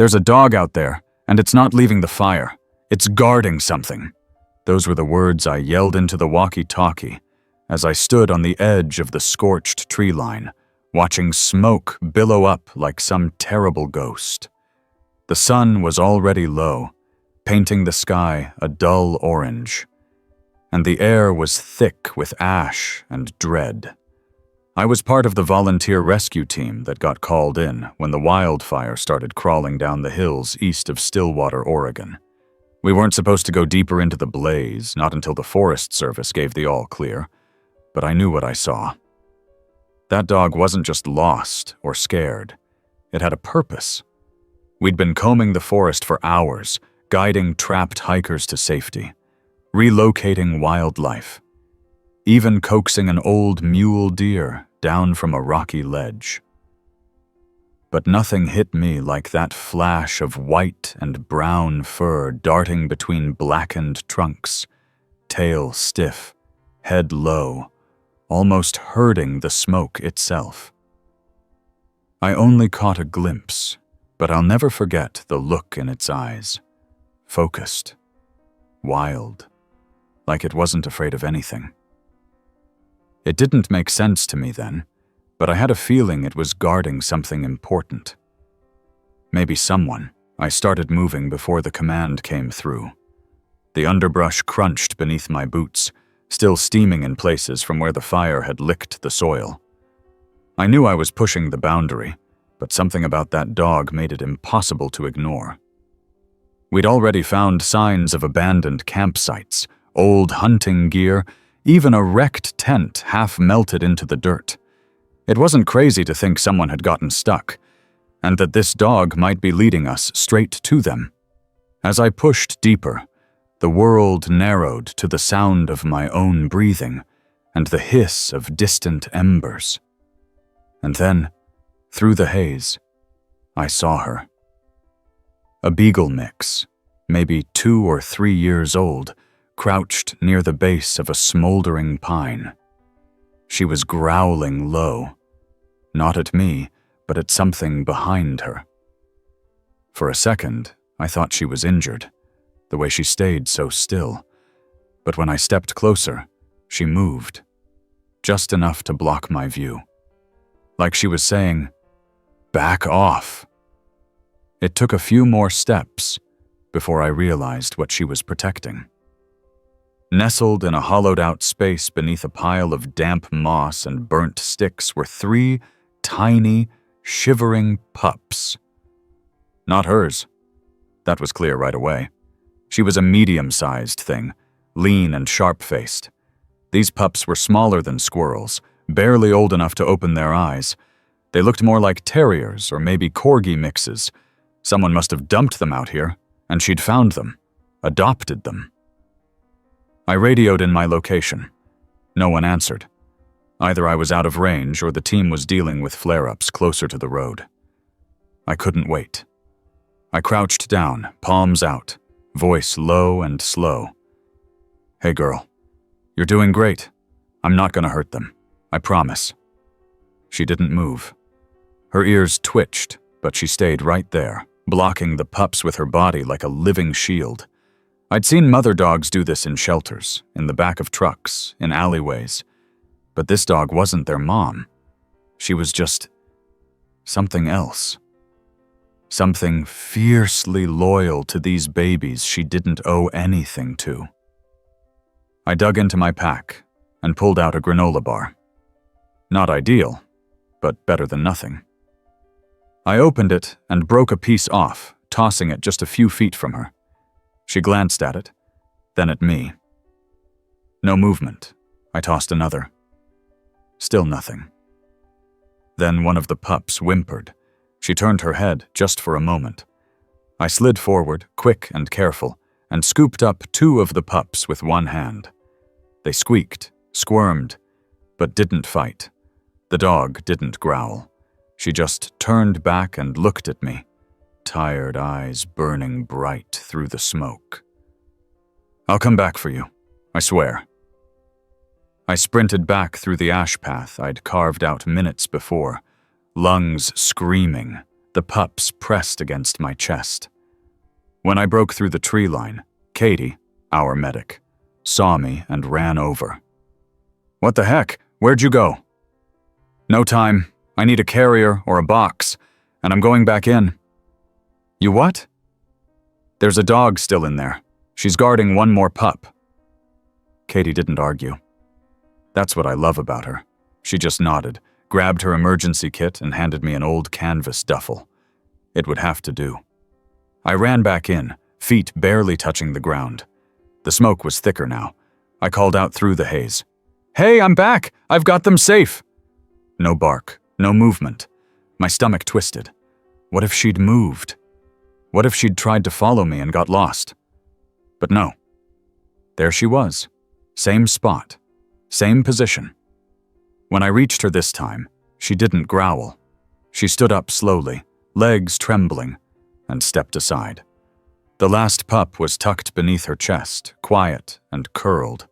There's a dog out there, and it's not leaving the fire. It's guarding something." Those were the words I yelled into the walkie-talkie as I stood on the edge of the scorched tree line, watching smoke billow up like some terrible ghost. The sun was already low, painting the sky a dull orange, and the air was thick with ash and dread. I was part of the volunteer rescue team that got called in when the wildfire started crawling down the hills east of Stillwater, Oregon. We weren't supposed to go deeper into the blaze, not until the Forest Service gave the all clear, but I knew what I saw. That dog wasn't just lost or scared. It had a purpose. We'd been combing the forest for hours, guiding trapped hikers to safety, relocating wildlife, even coaxing an old mule deer down from a rocky ledge. But nothing hit me like that flash of white and brown fur darting between blackened trunks, tail stiff, head low, almost herding the smoke itself. I only caught a glimpse, but I'll never forget the look in its eyes. Focused, wild, like it wasn't afraid of anything. It didn't make sense to me then, but I had a feeling it was guarding something important. Maybe someone. I started moving before the command came through. The underbrush crunched beneath my boots, still steaming in places from where the fire had licked the soil. I knew I was pushing the boundary, but something about that dog made it impossible to ignore. We'd already found signs of abandoned campsites, old hunting gear, even a wrecked tent half melted into the dirt. It wasn't crazy to think someone had gotten stuck, and that this dog might be leading us straight to them. As I pushed deeper, the world narrowed to the sound of my own breathing and the hiss of distant embers. And then, through the haze, I saw her. A beagle mix, maybe 2 or 3 years old, crouched near the base of a smoldering pine. She was growling low, not at me, but at something behind her. For a second, I thought she was injured, the way she stayed so still. But when I stepped closer, she moved, just enough to block my view. Like she was saying, "Back off." It took a few more steps before I realized what she was protecting. Nestled in a hollowed-out space beneath a pile of damp moss and burnt sticks were 3 tiny, shivering pups. Not hers. That was clear right away. She was a medium-sized thing, lean and sharp-faced. These pups were smaller than squirrels, barely old enough to open their eyes. They looked more like terriers or maybe corgi mixes. Someone must have dumped them out here, and she'd found them, adopted them. I radioed in my location. No one answered. Either I was out of range or the team was dealing with flare-ups closer to the road. I couldn't wait. I crouched down, palms out, voice low and slow. "Hey girl, you're doing great. I'm not gonna hurt them. I promise." She didn't move. Her ears twitched, but she stayed right there, blocking the pups with her body like a living shield. I'd seen mother dogs do this in shelters, in the back of trucks, in alleyways. But this dog wasn't their mom. She was just something else. Something fiercely loyal to these babies she didn't owe anything to. I dug into my pack and pulled out a granola bar. Not ideal, but better than nothing. I opened it and broke a piece off, tossing it just a few feet from her. She glanced at it, then at me. No movement. I tossed another. Still nothing. Then one of the pups whimpered. She turned her head just for a moment. I slid forward, quick and careful, and scooped up 2 of the pups with one hand. They squeaked, squirmed, but didn't fight. The dog didn't growl. She just turned back and looked at me, tired eyes burning bright through the smoke. "I'll come back for you, I swear." I sprinted back through the ash path I'd carved out minutes before, lungs screaming, the pups pressed against my chest. When I broke through the tree line, Katie, our medic, saw me and ran over. "What the heck? Where'd you go?" "No time. I need a carrier or a box, and I'm going back in." "You what?" "There's a dog still in there. She's guarding one more pup." Katie didn't argue. That's what I love about her. She just nodded, grabbed her emergency kit, and handed me an old canvas duffel. It would have to do. I ran back in, feet barely touching the ground. The smoke was thicker now. I called out through the haze. "Hey, I'm back! I've got them safe!" No bark, no movement. My stomach twisted. What if she'd moved? What if she'd tried to follow me and got lost? But no. There she was. Same spot. Same position. When I reached her this time, she didn't growl. She stood up slowly, legs trembling, and stepped aside. The last pup was tucked beneath her chest, quiet and curled.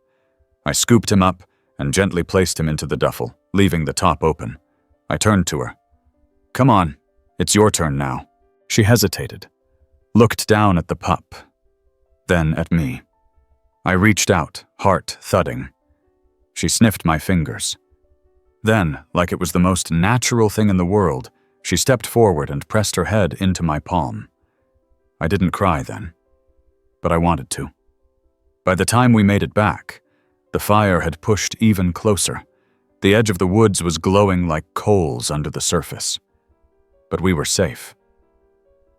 I scooped him up and gently placed him into the duffel, leaving the top open. I turned to her. "Come on, it's your turn now." She hesitated, looked down at the pup, then at me. I reached out, heart thudding. She sniffed my fingers. Then, like it was the most natural thing in the world, she stepped forward and pressed her head into my palm. I didn't cry then, but I wanted to. By the time we made it back, the fire had pushed even closer. The edge of the woods was glowing like coals under the surface. But we were safe.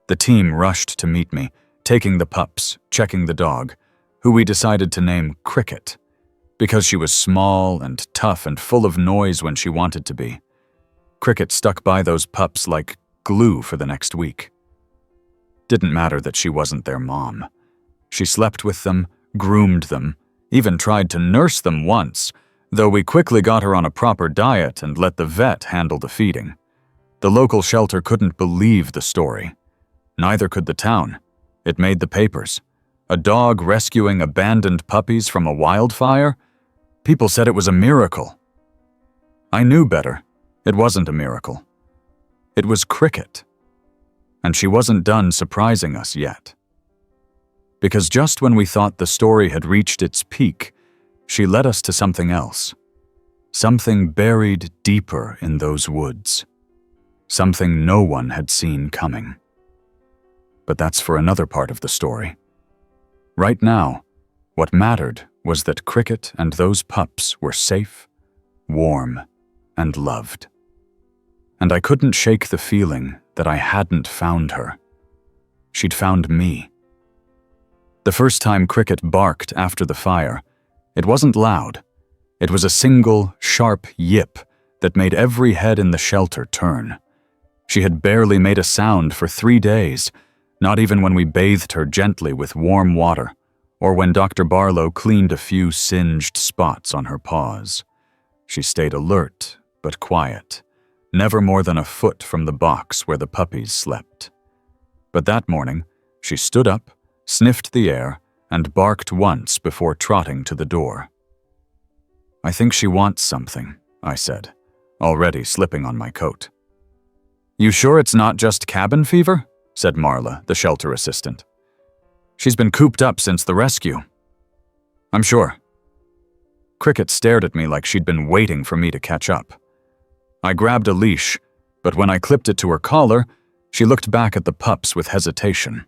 The team rushed to meet me, taking the pups, checking the dog, who we decided to name Cricket, because she was small and tough and full of noise when she wanted to be. Cricket stuck by those pups like glue for the next week. Didn't matter that she wasn't their mom. She slept with them, groomed them, even tried to nurse them once, though we quickly got her on a proper diet and let the vet handle the feeding. The local shelter couldn't believe the story. Neither could the town. It made the papers. A dog rescuing abandoned puppies from a wildfire? People said it was a miracle. I knew better. It wasn't a miracle. It was Cricket. And she wasn't done surprising us yet. Because just when we thought the story had reached its peak, she led us to something else. Something buried deeper in those woods. Something no one had seen coming. But that's for another part of the story. Right now, what mattered was that Cricket and those pups were safe, warm, and loved. And I couldn't shake the feeling that I hadn't found her. She'd found me. The first time Cricket barked after the fire, it wasn't loud. It was a single, sharp yip that made every head in the shelter turn. She had barely made a sound for 3 days, not even when we bathed her gently with warm water, or when Dr. Barlow cleaned a few singed spots on her paws. She stayed alert, but quiet, never more than a foot from the box where the puppies slept. But that morning, she stood up, sniffed the air, and barked once before trotting to the door. "I think she wants something," I said, already slipping on my coat. "You sure it's not just cabin fever?" said Marla, the shelter assistant. "She's been cooped up since the rescue." "I'm sure." Cricket stared at me like she'd been waiting for me to catch up. I grabbed a leash, but when I clipped it to her collar, she looked back at the pups with hesitation.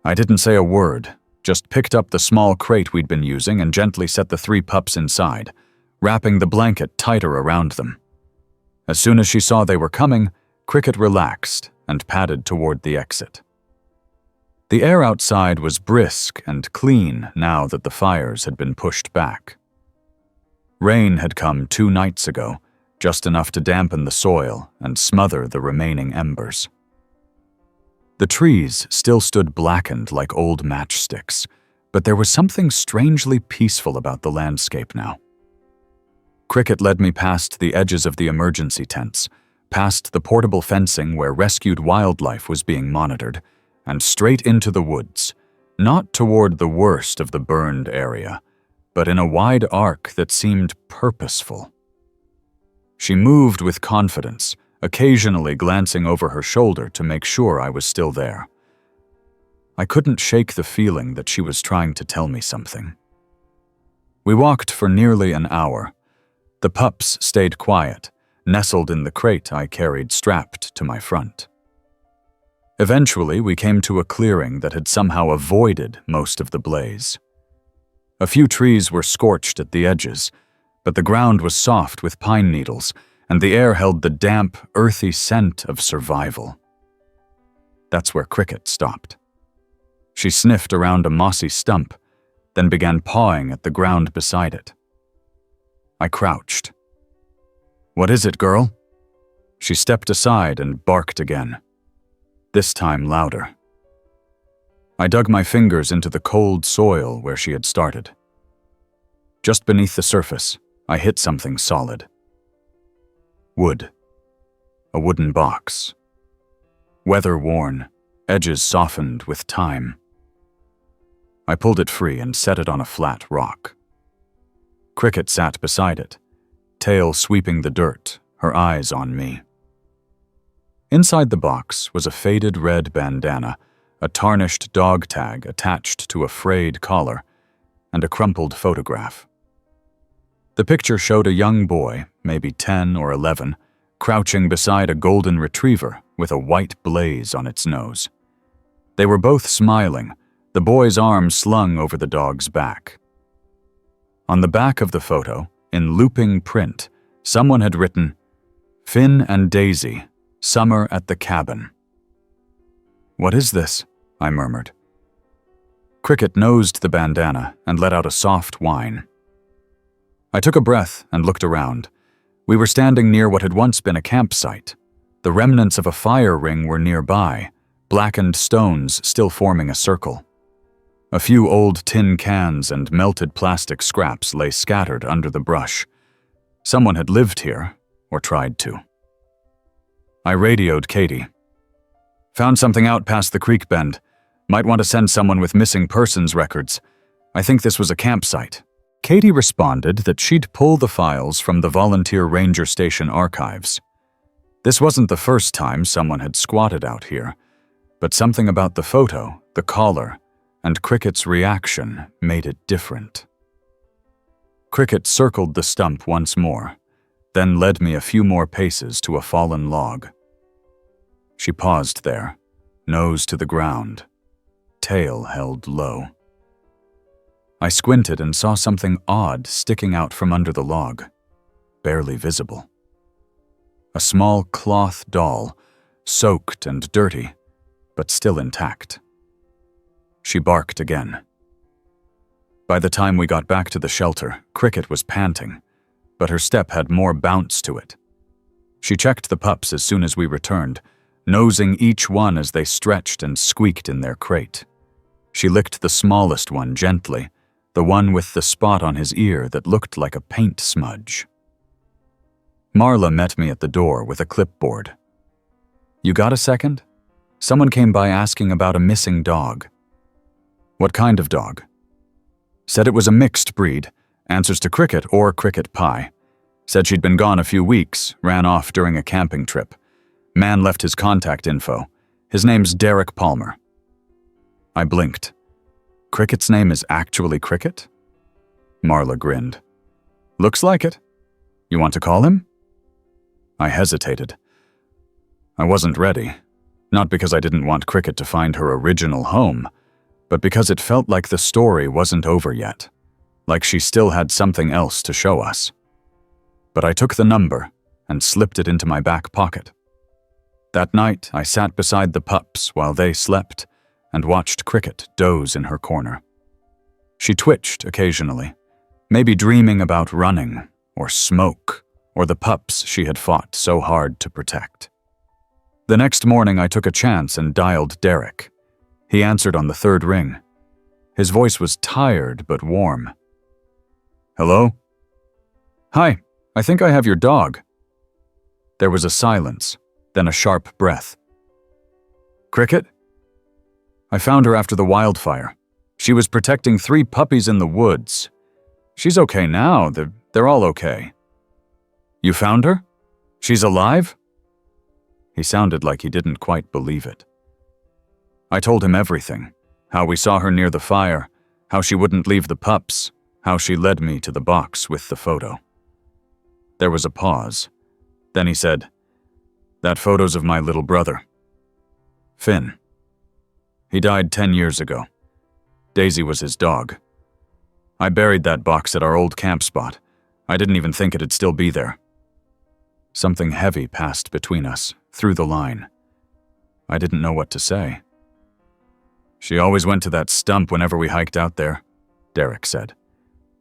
I didn't say a word, just picked up the small crate we'd been using and gently set the 3 pups inside, wrapping the blanket tighter around them. As soon as she saw they were coming, Cricket relaxed and padded toward the exit. The air outside was brisk and clean now that the fires had been pushed back. Rain had come 2 nights ago, just enough to dampen the soil and smother the remaining embers. The trees still stood blackened like old matchsticks, but there was something strangely peaceful about the landscape now. Cricket led me past the edges of the emergency tents, past the portable fencing where rescued wildlife was being monitored, and straight into the woods, not toward the worst of the burned area, but in a wide arc that seemed purposeful. She moved with confidence, occasionally glancing over her shoulder to make sure I was still there. I couldn't shake the feeling that she was trying to tell me something. We walked for nearly an hour. The pups stayed quiet, nestled in the crate I carried strapped to my front. Eventually, we came to a clearing that had somehow avoided most of the blaze. A few trees were scorched at the edges, but the ground was soft with pine needles, and the air held the damp, earthy scent of survival. That's where Cricket stopped. She sniffed around a mossy stump, then began pawing at the ground beside it. I crouched. "What is it, girl?" She stepped aside and barked again, this time louder. I dug my fingers into the cold soil where she had started. Just beneath the surface, I hit something solid. Wood. A wooden box. Weather-worn, edges softened with time. I pulled it free and set it on a flat rock. Cricket sat beside it, tail sweeping the dirt, her eyes on me. Inside the box was a faded red bandana, a tarnished dog tag attached to a frayed collar, and a crumpled photograph. The picture showed a young boy, maybe 10 or 11, crouching beside a golden retriever with a white blaze on its nose. They were both smiling, the boy's arm slung over the dog's back. On the back of the photo, in looping print, someone had written, "Finn and Daisy, summer at the cabin." "What is this?" I murmured. Cricket nosed the bandana and let out a soft whine. I took a breath and looked around. We were standing near what had once been a campsite. The remnants of a fire ring were nearby, blackened stones still forming a circle. A few old tin cans and melted plastic scraps lay scattered under the brush. Someone had lived here, or tried to. I radioed Katie. "Found something out past the creek bend. Might want to send someone with missing persons records. I think this was a campsite." Katie responded that she'd pull the files from the volunteer ranger station archives. This wasn't the first time someone had squatted out here, but something about the photo, the collar, and Cricket's reaction made it different. Cricket circled the stump once more, then led me a few more paces to a fallen log. She paused there, nose to the ground, tail held low. I squinted and saw something odd sticking out from under the log, barely visible. A small cloth doll, soaked and dirty, but still intact. She barked again. By the time we got back to the shelter, Cricket was panting, but her step had more bounce to it. She checked the pups as soon as we returned, nosing each one as they stretched and squeaked in their crate. She licked the smallest one gently, the one with the spot on his ear that looked like a paint smudge. Marla met me at the door with a clipboard. "You got a second? Someone came by asking about a missing dog." "What kind of dog?" "Said it was a mixed breed, answers to Cricket or Cricket Pie. Said she'd been gone a few weeks, ran off during a camping trip. Man left his contact info. His name's Derek Palmer." I blinked. "Cricket's name is actually Cricket?" Marla grinned. "Looks like it. You want to call him?" I hesitated. I wasn't ready, not because I didn't want Cricket to find her original home, but because it felt like the story wasn't over yet, like she still had something else to show us. But I took the number and slipped it into my back pocket. That night, I sat beside the pups while they slept and watched Cricket doze in her corner. She twitched occasionally, maybe dreaming about running or smoke or the pups she had fought so hard to protect. The next morning, I took a chance and dialed Derek. He answered on the third ring. His voice was tired but warm. "Hello?" "Hi, I think I have your dog." There was a silence, then a sharp breath. "Cricket?" "I found her after the wildfire. She was protecting 3 puppies in the woods. She's okay now, they're all okay." "You found her? She's alive?" He sounded like he didn't quite believe it. I told him everything, how we saw her near the fire, how she wouldn't leave the pups, how she led me to the box with the photo. There was a pause. Then he said, "That photo's of my little brother, Finn. He died 10 years ago. Daisy was his dog. I buried that box at our old camp spot. I didn't even think it'd still be there." Something heavy passed between us, through the line. I didn't know what to say. "She always went to that stump whenever we hiked out there," Derek said.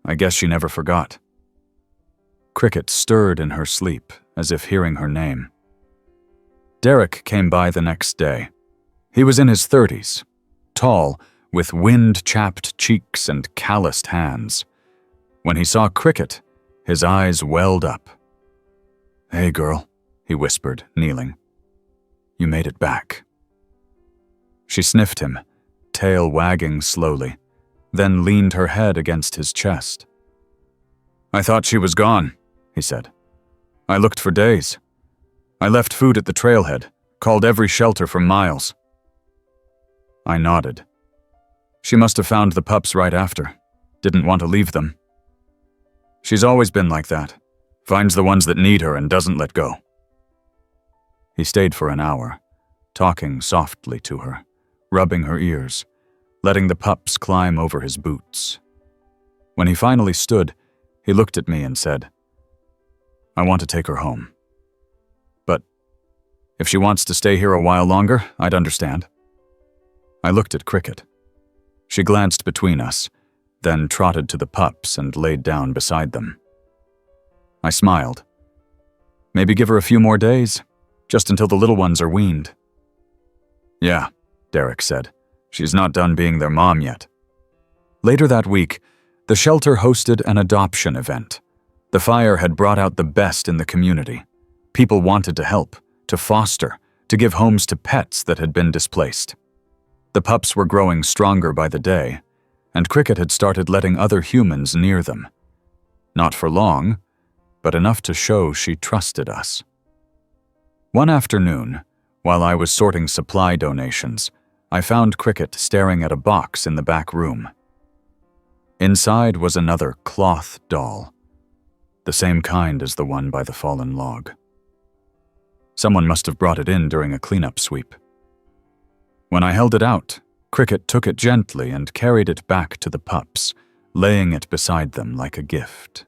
"I guess she never forgot." Cricket stirred in her sleep, as if hearing her name. Derek came by the next day. He was in his 30s, tall, with wind-chapped cheeks and calloused hands. When he saw Cricket, his eyes welled up. "Hey, girl," he whispered, kneeling. "You made it back." She sniffed him, tail wagging slowly, then leaned her head against his chest. "I thought she was gone," he said. "I looked for days. I left food at the trailhead, called every shelter for miles." I nodded. "She must have found the pups right after. Didn't want to leave them." "She's always been like that. Finds the ones that need her and doesn't let go." He stayed for an hour, talking softly to her, rubbing her ears, letting the pups climb over his boots. When he finally stood, he looked at me and said, "I want to take her home. But if she wants to stay here a while longer, I'd understand." I looked at Cricket. She glanced between us, then trotted to the pups and laid down beside them. I smiled. "Maybe give her a few more days, just until the little ones are weaned." "Yeah," Derek said. "She's not done being their mom yet." Later that week, the shelter hosted an adoption event. The fire had brought out the best in the community. People wanted to help, to foster, to give homes to pets that had been displaced. The pups were growing stronger by the day, and Cricket had started letting other humans near them. Not for long, but enough to show she trusted us. One afternoon, while I was sorting supply donations, I found Cricket staring at a box in the back room. Inside was another cloth doll, the same kind as the one by the fallen log. Someone must have brought it in during a cleanup sweep. When I held it out, Cricket took it gently and carried it back to the pups, laying it beside them like a gift.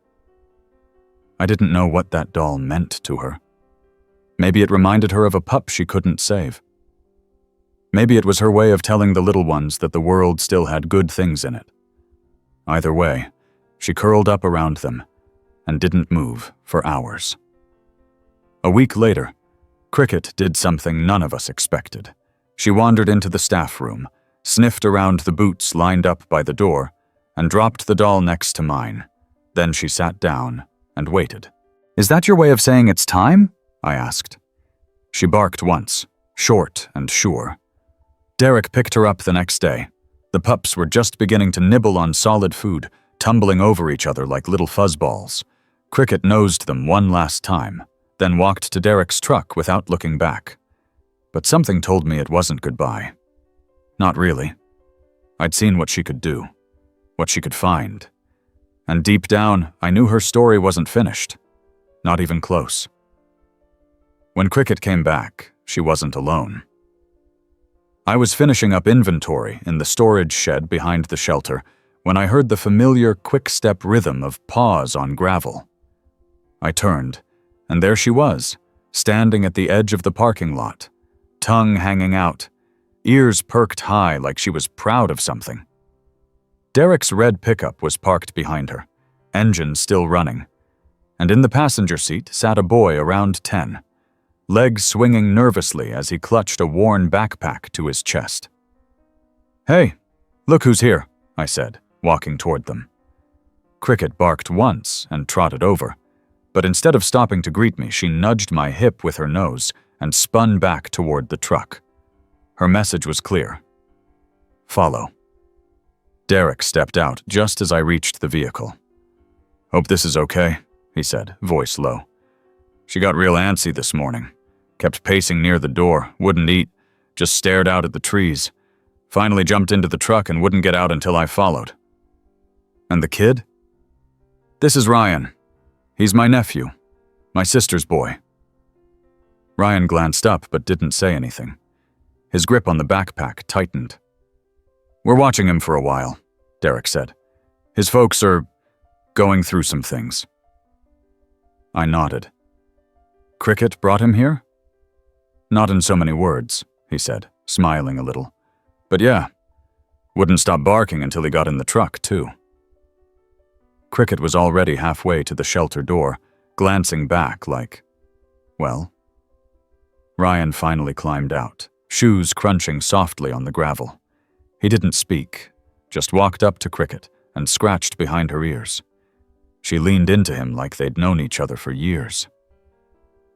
I didn't know what that doll meant to her. Maybe it reminded her of a pup she couldn't save. Maybe it was her way of telling the little ones that the world still had good things in it. Either way, she curled up around them and didn't move for hours. A week later, Cricket did something none of us expected. She wandered into the staff room, sniffed around the boots lined up by the door, and dropped the doll next to mine. Then she sat down and waited. "Is that your way of saying it's time?" I asked. She barked once, short and sure. Derek picked her up the next day. The pups were just beginning to nibble on solid food, tumbling over each other like little fuzzballs. Cricket nosed them one last time, then walked to Derek's truck without looking back. But something told me it wasn't goodbye. Not really. I'd seen what she could do, what she could find. And deep down, I knew her story wasn't finished. Not even close. When Cricket came back, she wasn't alone. I was finishing up inventory in the storage shed behind the shelter when I heard the familiar quick-step rhythm of paws on gravel. I turned, and there she was, standing at the edge of the parking lot, tongue hanging out, ears perked high like she was proud of something. Derek's red pickup was parked behind her, engine still running, and in the passenger seat sat a boy around 10, legs swinging nervously as he clutched a worn backpack to his chest. "Hey, look who's here," I said, walking toward them. Cricket barked once and trotted over, but instead of stopping to greet me, she nudged my hip with her nose and spun back toward the truck. Her message was clear. Follow. Derek stepped out just as I reached the vehicle. "Hope this is okay," he said, voice low. "She got real antsy this morning. Kept pacing near the door, wouldn't eat, just stared out at the trees. Finally jumped into the truck and wouldn't get out until I followed. And the kid? This is Ryan. He's my nephew, my sister's boy. Ryan glanced up but didn't say anything. His grip on the backpack tightened. We're watching him for a while, Derek said. His folks are going through some things. I nodded. Cricket brought him here? Not in so many words, he said, smiling a little. But yeah, wouldn't stop barking until he got in the truck, too. Cricket was already halfway to the shelter door, glancing back like, well. Ryan finally climbed out, shoes crunching softly on the gravel. He didn't speak, just walked up to Cricket and scratched behind her ears. She leaned into him like they'd known each other for years.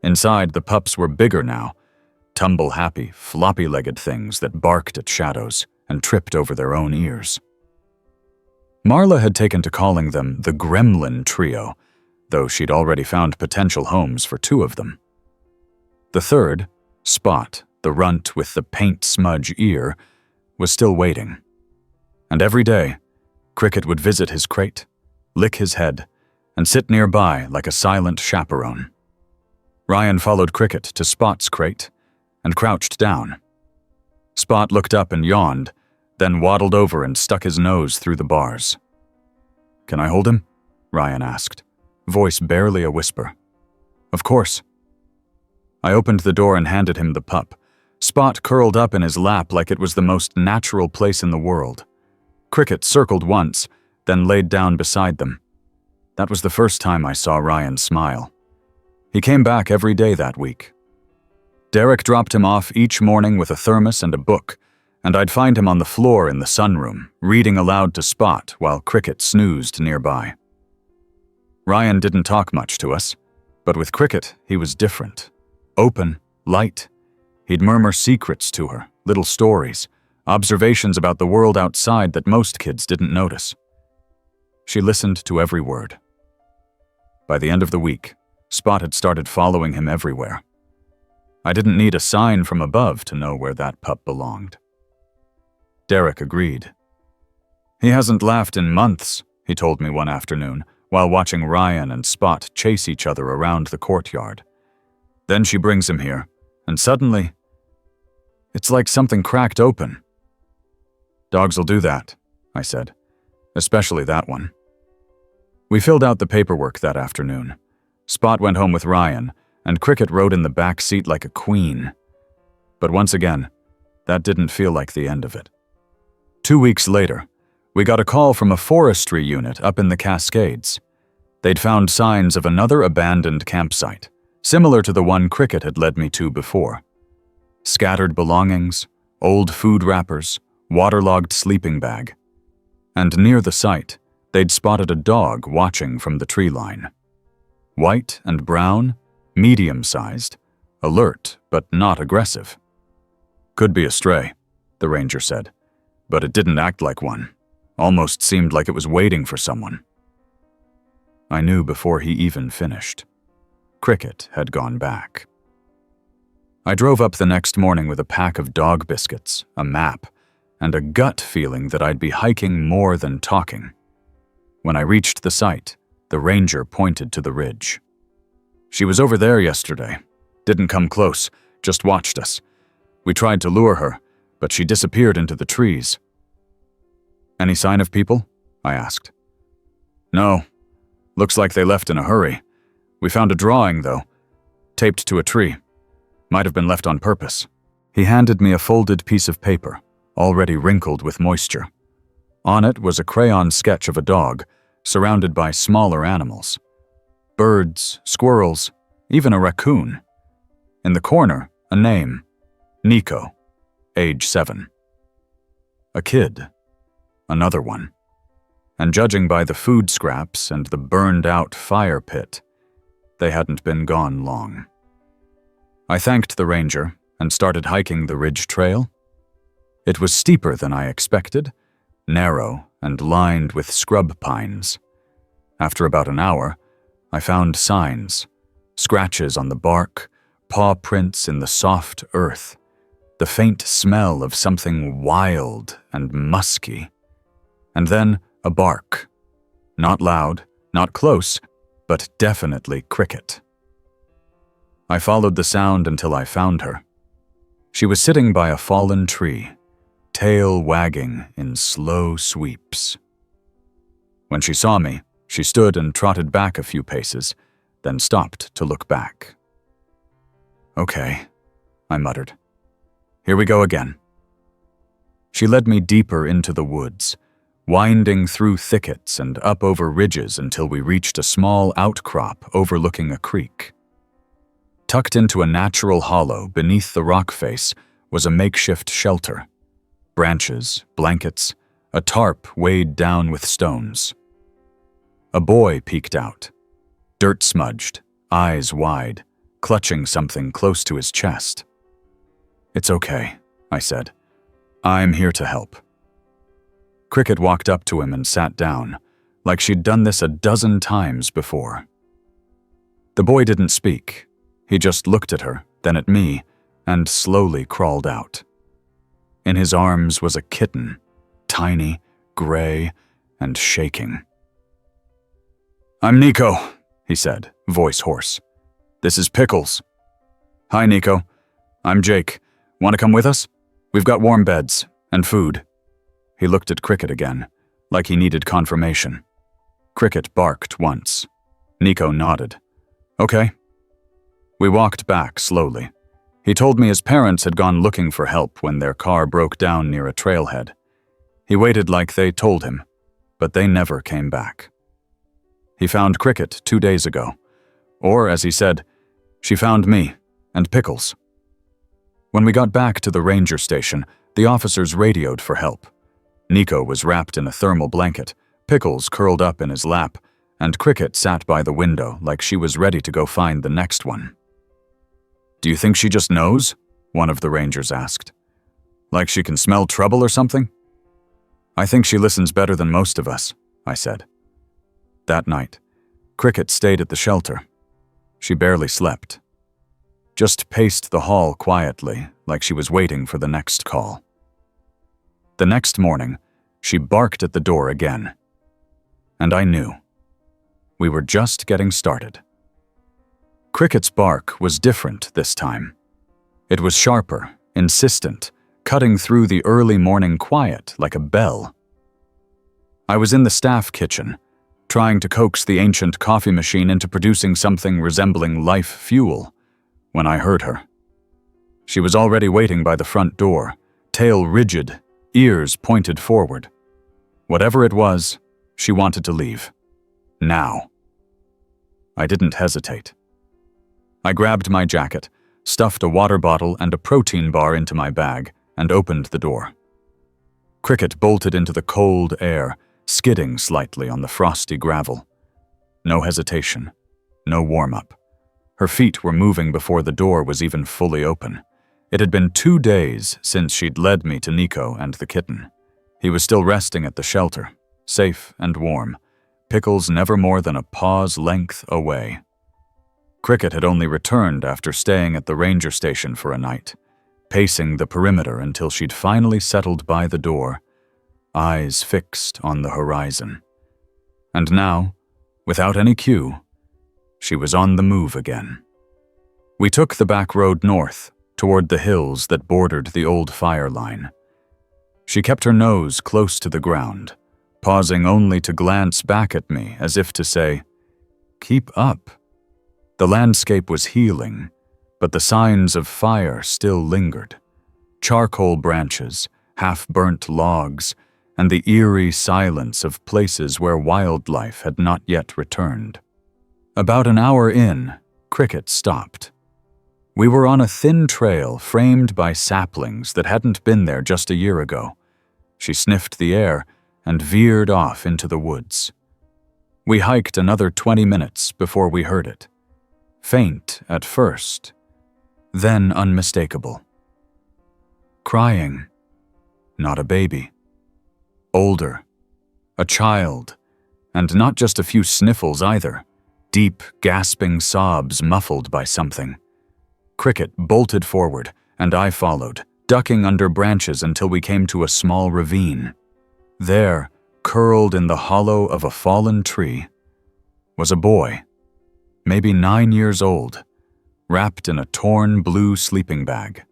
Inside, the pups were bigger now, tumble-happy, floppy-legged things that barked at shadows and tripped over their own ears. Marla had taken to calling them the Gremlin Trio, though she'd already found potential homes for 2 of them. The third, Spot, the runt with the paint smudge ear, was still waiting. And every day, Cricket would visit his crate, lick his head, and sit nearby like a silent chaperone. Ryan followed Cricket to Spot's crate and crouched down. Spot looked up and yawned, then waddled over and stuck his nose through the bars. Can I hold him? Ryan asked, voice barely a whisper. Of course. I opened the door and handed him the pup. Spot curled up in his lap like it was the most natural place in the world. Cricket circled once, then laid down beside them. That was the first time I saw Ryan smile. He came back every day that week. Derek dropped him off each morning with a thermos and a book, and I'd find him on the floor in the sunroom, reading aloud to Spot while Cricket snoozed nearby. Ryan didn't talk much to us, but with Cricket, he was different. Open, light. He'd murmur secrets to her, little stories, observations about the world outside that most kids didn't notice. She listened to every word. By the end of the week, Spot had started following him everywhere. I didn't need a sign from above to know where that pup belonged. Derek agreed. He hasn't laughed in months, he told me one afternoon, while watching Ryan and Spot chase each other around the courtyard. Then she brings him here, and suddenly, it's like something cracked open. Dogs'll do that, I said, especially that one. We filled out the paperwork that afternoon. Spot went home with Ryan, and Cricket rode in the back seat like a queen. But once again, that didn't feel like the end of it. 2 weeks later, we got a call from a forestry unit up in the Cascades. They'd found signs of another abandoned campsite, similar to the one Cricket had led me to before. Scattered belongings, old food wrappers, waterlogged sleeping bag. And near the site, they'd spotted a dog watching from the tree line. White and brown, medium-sized, alert but not aggressive. Could be a stray, the ranger said, but it didn't act like one. Almost seemed like it was waiting for someone. I knew before he even finished. Cricket had gone back. I drove up the next morning with a pack of dog biscuits, a map, and a gut feeling that I'd be hiking more than talking. When I reached the site, the ranger pointed to the ridge. She was over there yesterday. Didn't come close, just watched us. We tried to lure her, but she disappeared into the trees. Any sign of people? I asked. No. Looks like they left in a hurry. We found a drawing, though, taped to a tree. Might have been left on purpose. He handed me a folded piece of paper, already wrinkled with moisture. On it was a crayon sketch of a dog, surrounded by smaller animals. Birds, squirrels, even a raccoon. In the corner, a name. Nico, age 7. A kid. Another one. And judging by the food scraps and the burned-out fire pit, they hadn't been gone long. I thanked the ranger and started hiking the ridge trail. It was steeper than I expected, narrow and lined with scrub pines. After about an hour, I found signs, scratches on the bark, paw prints in the soft earth, the faint smell of something wild and musky. And then a bark. Not loud, not close, but definitely Cricket. I followed the sound until I found her. She was sitting by a fallen tree, tail wagging in slow sweeps. When she saw me, she stood and trotted back a few paces, then stopped to look back. "Okay," I muttered. "Here we go again." She led me deeper into the woods, winding through thickets and up over ridges until we reached a small outcrop overlooking a creek. Tucked into a natural hollow beneath the rock face was a makeshift shelter. Branches, blankets, a tarp weighed down with stones. A boy peeked out, dirt-smudged, eyes wide, clutching something close to his chest. "It's okay," I said. "I'm here to help." Cricket walked up to him and sat down, like she'd done this a dozen times before. The boy didn't speak. He just looked at her, then at me, and slowly crawled out. In his arms was a kitten, tiny, gray, and shaking. "I'm Nico," he said, voice hoarse. "This is Pickles." "Hi, Nico. I'm Jake. Want to come with us? We've got warm beds and food." He looked at Cricket again, like he needed confirmation. Cricket barked once. Nico nodded. "Okay." We walked back slowly. He told me his parents had gone looking for help when their car broke down near a trailhead. He waited like they told him, but they never came back. He found Cricket 2 days ago. Or, as he said, she found me and Pickles. When we got back to the ranger station, the officers radioed for help. Nico was wrapped in a thermal blanket, Pickles curled up in his lap, and Cricket sat by the window like she was ready to go find the next one. "Do you think she just knows?" one of the rangers asked. "Like she can smell trouble or something?" "I think she listens better than most of us," I said. That night, Cricket stayed at the shelter. She barely slept. Just paced the hall quietly, like she was waiting for the next call. The next morning, she barked at the door again. And I knew. We were just getting started. Cricket's bark was different this time. It was sharper, insistent, cutting through the early morning quiet like a bell. I was in the staff kitchen, trying to coax the ancient coffee machine into producing something resembling life fuel, when I heard her. She was already waiting by the front door, tail rigid, ears pointed forward. Whatever it was, she wanted to leave. Now. I didn't hesitate. I grabbed my jacket, stuffed a water bottle and a protein bar into my bag, and opened the door. Cricket bolted into the cold air, skidding slightly on the frosty gravel. No hesitation, no warm-up. Her feet were moving before the door was even fully open. It had been 2 days since she'd led me to Nico and the kitten. He was still resting at the shelter, safe and warm, Pickles never more than a paw's length away. Cricket had only returned after staying at the ranger station for a night, pacing the perimeter until she'd finally settled by the door, eyes fixed on the horizon. And now, without any cue, she was on the move again. We took the back road north, toward the hills that bordered the old fire line. She kept her nose close to the ground, pausing only to glance back at me as if to say, "Keep up." The landscape was healing, but the signs of fire still lingered. Charcoal branches, half-burnt logs, and the eerie silence of places where wildlife had not yet returned. About an hour in, Cricket stopped. We were on a thin trail framed by saplings that hadn't been there just a year ago. She sniffed the air and veered off into the woods. We hiked another 20 minutes before we heard it. Faint at first, then unmistakable. Crying. Not a baby. Older. A child. And not just a few sniffles either. Deep, gasping sobs muffled by something. Cricket bolted forward, and I followed, ducking under branches until we came to a small ravine. There, curled in the hollow of a fallen tree, was a boy, maybe 9 years old, wrapped in a torn blue sleeping bag.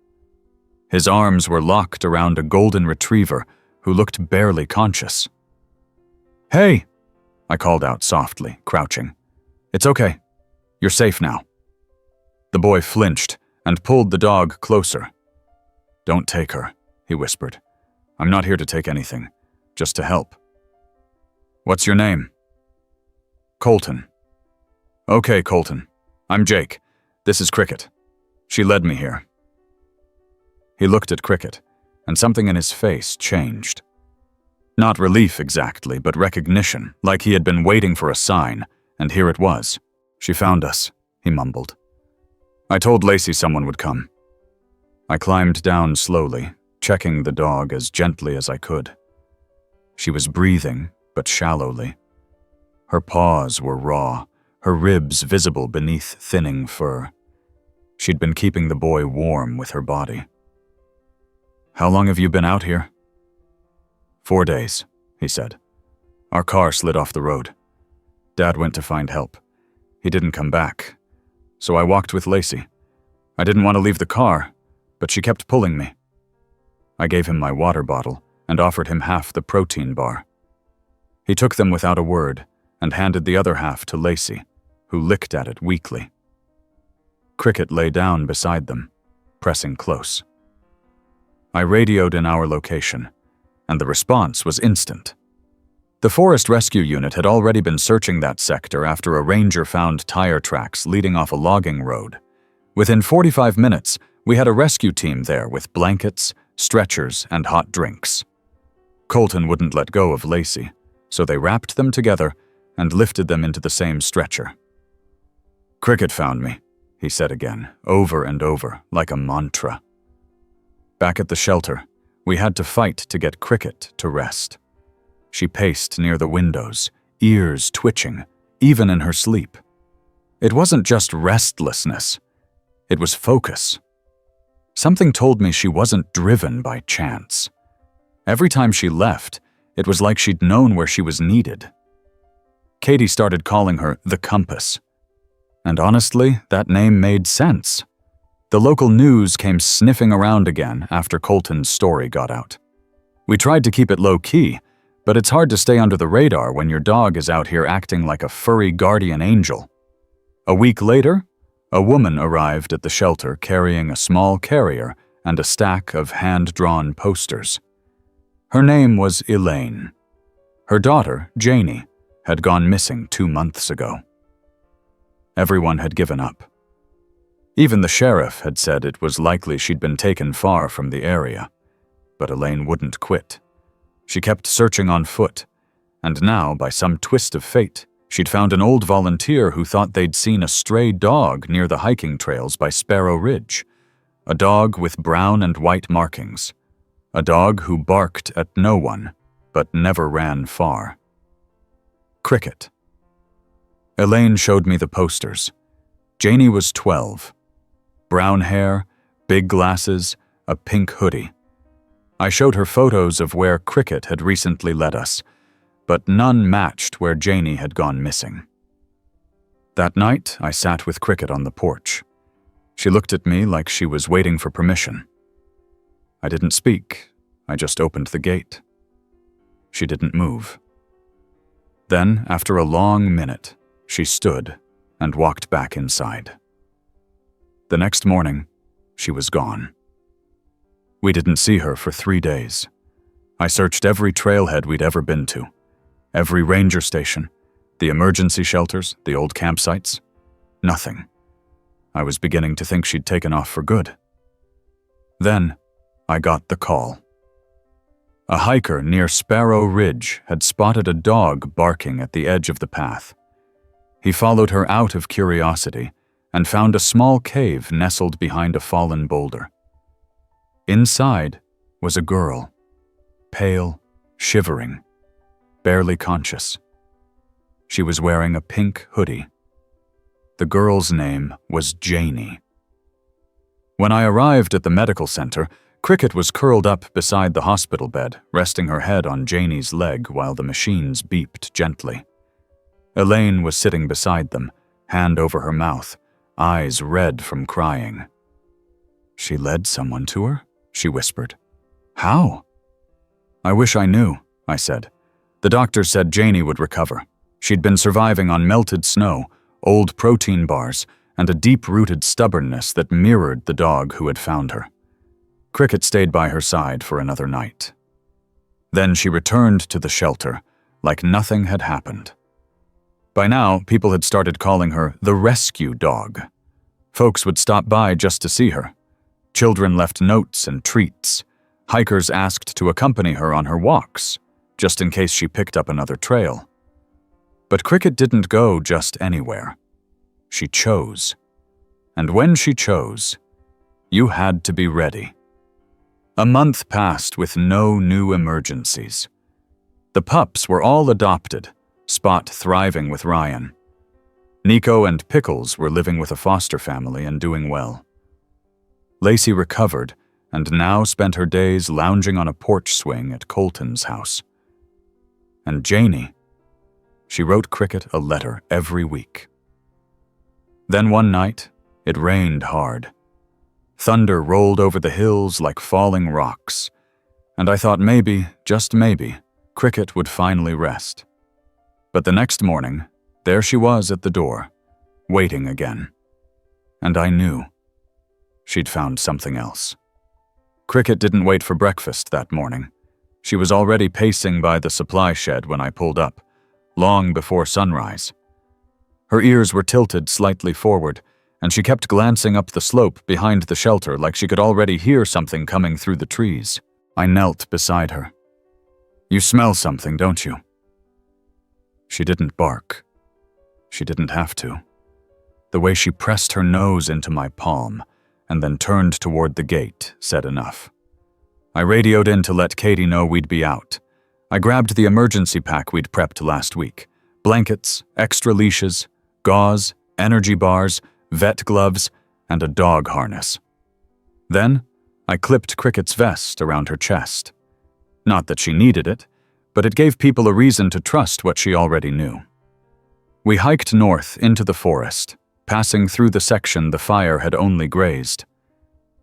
His arms were locked around a golden retriever who looked barely conscious. "Hey!" I called out softly, crouching. "It's okay. You're safe now." The boy flinched and pulled the dog closer. "Don't take her," he whispered. "I'm not here to take anything, just to help." "What's your name?" "Colton." "Okay, Colton. I'm Jake. This is Cricket. She led me here." He looked at Cricket, and something in his face changed. Not relief exactly, but recognition, like he had been waiting for a sign, and here it was. "She found us," he mumbled. "I told Lacey someone would come." I climbed down slowly, checking the dog as gently as I could. She was breathing, but shallowly. Her paws were raw, her ribs visible beneath thinning fur. She'd been keeping the boy warm with her body. "How long have you been out here?" 4 days, he said. "Our car slid off the road. Dad went to find help. He didn't come back, so I walked with Lacey. I didn't want to leave the car, but she kept pulling me." I gave him my water bottle and offered him half the protein bar. He took them without a word and handed the other half to Lacey, who licked at it weakly. Cricket lay down beside them, pressing close. I radioed in our location, and the response was instant. The Forest Rescue Unit had already been searching that sector after a ranger found tire tracks leading off a logging road. Within 45 minutes, we had a rescue team there with blankets, stretchers, and hot drinks. Colton wouldn't let go of Lacey, so they wrapped them together and lifted them into the same stretcher. "Cricket found me," he said again, over and over, like a mantra. Back at the shelter, we had to fight to get Cricket to rest. She paced near the windows, ears twitching, even in her sleep. It wasn't just restlessness. It was focus. Something told me she wasn't driven by chance. Every time she left, it was like she'd known where she was needed. Katie started calling her the Compass. And honestly, that name made sense. The local news came sniffing around again after Colton's story got out. We tried to keep it low-key, but it's hard to stay under the radar when your dog is out here acting like a furry guardian angel. A week later, a woman arrived at the shelter carrying a small carrier and a stack of hand-drawn posters. Her name was Elaine. Her daughter, Janie, had gone missing 2 months ago. Everyone had given up. Even the sheriff had said it was likely she'd been taken far from the area. But Elaine wouldn't quit. She kept searching on foot, and now, by some twist of fate, she'd found an old volunteer who thought they'd seen a stray dog near the hiking trails by Sparrow Ridge. A dog with brown and white markings. A dog who barked at no one, but never ran far. Cricket. Elaine showed me the posters. Janie was 12. Brown hair, big glasses, a pink hoodie. I showed her photos of where Cricket had recently led us, but none matched where Janie had gone missing. That night, I sat with Cricket on the porch. She looked at me like she was waiting for permission. I didn't speak, I just opened the gate. She didn't move. Then, after a long minute, she stood and walked back inside. The next morning, she was gone. We didn't see her for 3 days. I searched every trailhead we'd ever been to, every ranger station, the emergency shelters, the old campsites. Nothing. I was beginning to think she'd taken off for good. Then, I got the call. A hiker near Sparrow Ridge had spotted a dog barking at the edge of the path. He followed her out of curiosity and found a small cave nestled behind a fallen boulder. Inside was a girl, pale, shivering, barely conscious. She was wearing a pink hoodie. The girl's name was Janie. When I arrived at the medical center, Cricket was curled up beside the hospital bed, resting her head on Janie's leg while the machines beeped gently. Elaine was sitting beside them, hand over her mouth, eyes red from crying. "She led someone to her?" she whispered. "How?" "I wish I knew," I said. "The doctor said Janie would recover. She'd been surviving on melted snow, old protein bars, and a deep-rooted stubbornness that mirrored the dog who had found her." Cricket stayed by her side for another night. Then she returned to the shelter, like nothing had happened. By now, people had started calling her the rescue dog. Folks would stop by just to see her. Children left notes and treats. Hikers asked to accompany her on her walks, just in case she picked up another trail. But Cricket didn't go just anywhere. She chose. And when she chose, you had to be ready. A month passed with no new emergencies. The pups were all adopted, Spot thriving with Ryan. Nico and Pickles were living with a foster family and doing well. Lacey recovered and now spent her days lounging on a porch swing at Colton's house. And Janie, she wrote Cricket a letter every week. Then one night, it rained hard. Thunder rolled over the hills like falling rocks, and I thought maybe, just maybe, Cricket would finally rest. But the next morning, there she was at the door, waiting again. And I knew. She'd found something else. Cricket didn't wait for breakfast that morning. She was already pacing by the supply shed when I pulled up, long before sunrise. Her ears were tilted slightly forward, and she kept glancing up the slope behind the shelter like she could already hear something coming through the trees. I knelt beside her. "You smell something, don't you?" She didn't bark. She didn't have to. The way she pressed her nose into my palm and then turned toward the gate said enough. I radioed in to let Katie know we'd be out. I grabbed the emergency pack we'd prepped last week. Blankets, extra leashes, gauze, energy bars, vet gloves, and a dog harness. Then, I clipped Cricket's vest around her chest. Not that she needed it, but it gave people a reason to trust what she already knew. We hiked north into the forest, passing through the section the fire had only grazed.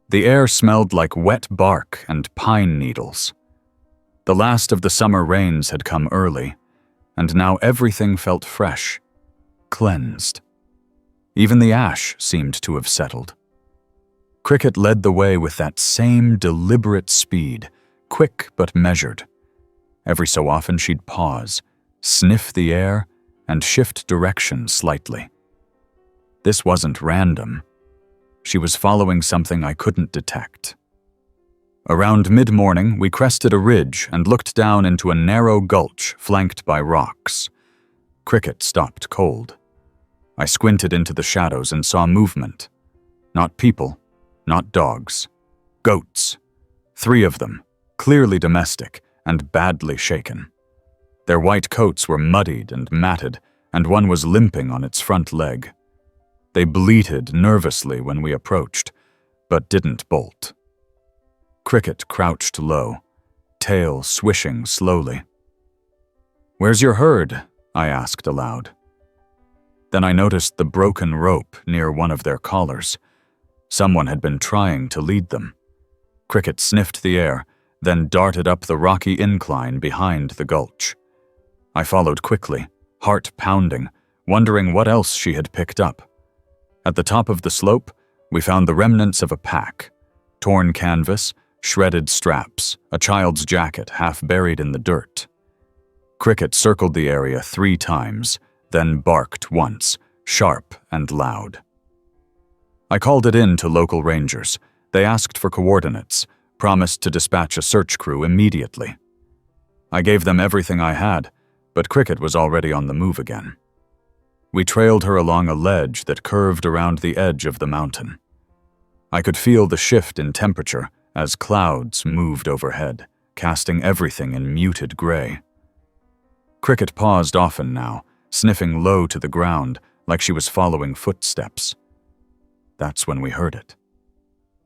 The air smelled like wet bark and pine needles. The last of the summer rains had come early, and now everything felt fresh, cleansed. Even the ash seemed to have settled. Cricket led the way with that same deliberate speed, quick but measured. Every so often she'd pause, sniff the air, and shift direction slightly. This wasn't random. She was following something I couldn't detect. Around mid-morning, we crested a ridge and looked down into a narrow gulch flanked by rocks. Cricket stopped cold. I squinted into the shadows and saw movement. Not people, not dogs. Goats. 3 of them, clearly domestic and badly shaken. Their white coats were muddied and matted, and one was limping on its front leg. They bleated nervously when we approached, but didn't bolt. Cricket crouched low, tail swishing slowly. "Where's your herd?" I asked aloud. Then I noticed the broken rope near one of their collars. Someone had been trying to lead them. Cricket sniffed the air, then darted up the rocky incline behind the gulch. I followed quickly, heart pounding, wondering what else she had picked up. At the top of the slope, we found the remnants of a pack: torn canvas, shredded straps, a child's jacket half buried in the dirt. Cricket circled the area 3 times, then barked once, sharp and loud. I called it in to local rangers. They asked for coordinates, promised to dispatch a search crew immediately. I gave them everything I had, but Cricket was already on the move again. We trailed her along a ledge that curved around the edge of the mountain. I could feel the shift in temperature as clouds moved overhead, casting everything in muted gray. Cricket paused often now, sniffing low to the ground like she was following footsteps. That's when we heard it.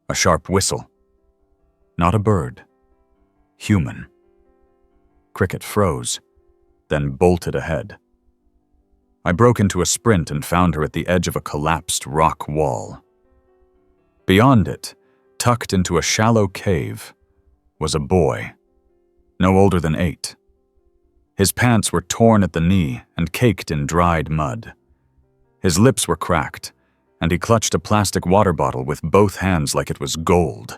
A sharp whistle. Not a bird. Human. Cricket froze, then bolted ahead. I broke into a sprint and found her at the edge of a collapsed rock wall. Beyond it, tucked into a shallow cave, was a boy, no older than 8. His pants were torn at the knee and caked in dried mud. His lips were cracked, and he clutched a plastic water bottle with both hands like it was gold.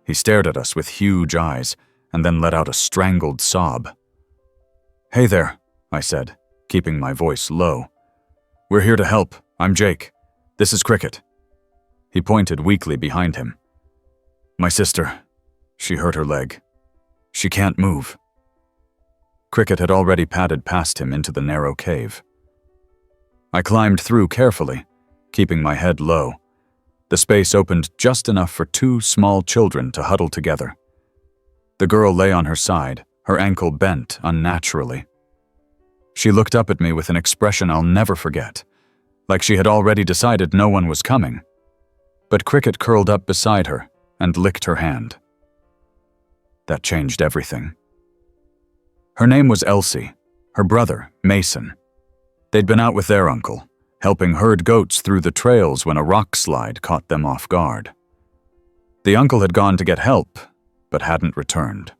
He stared at us with huge eyes and then let out a strangled sob. "Hey there," I said, keeping my voice low. "We're here to help. I'm Jake. This is Cricket." He pointed weakly behind him. "My sister. She hurt her leg. She can't move." Cricket had already padded past him into the narrow cave. I climbed through carefully, keeping my head low. The space opened just enough for 2 small children to huddle together. The girl lay on her side, her ankle bent unnaturally. She looked up at me with an expression I'll never forget, like she had already decided no one was coming. But Cricket curled up beside her and licked her hand. That changed everything. Her name was Elsie, her brother, Mason. They'd been out with their uncle, helping herd goats through the trails when a rock slide caught them off guard. The uncle had gone to get help, but hadn't returned.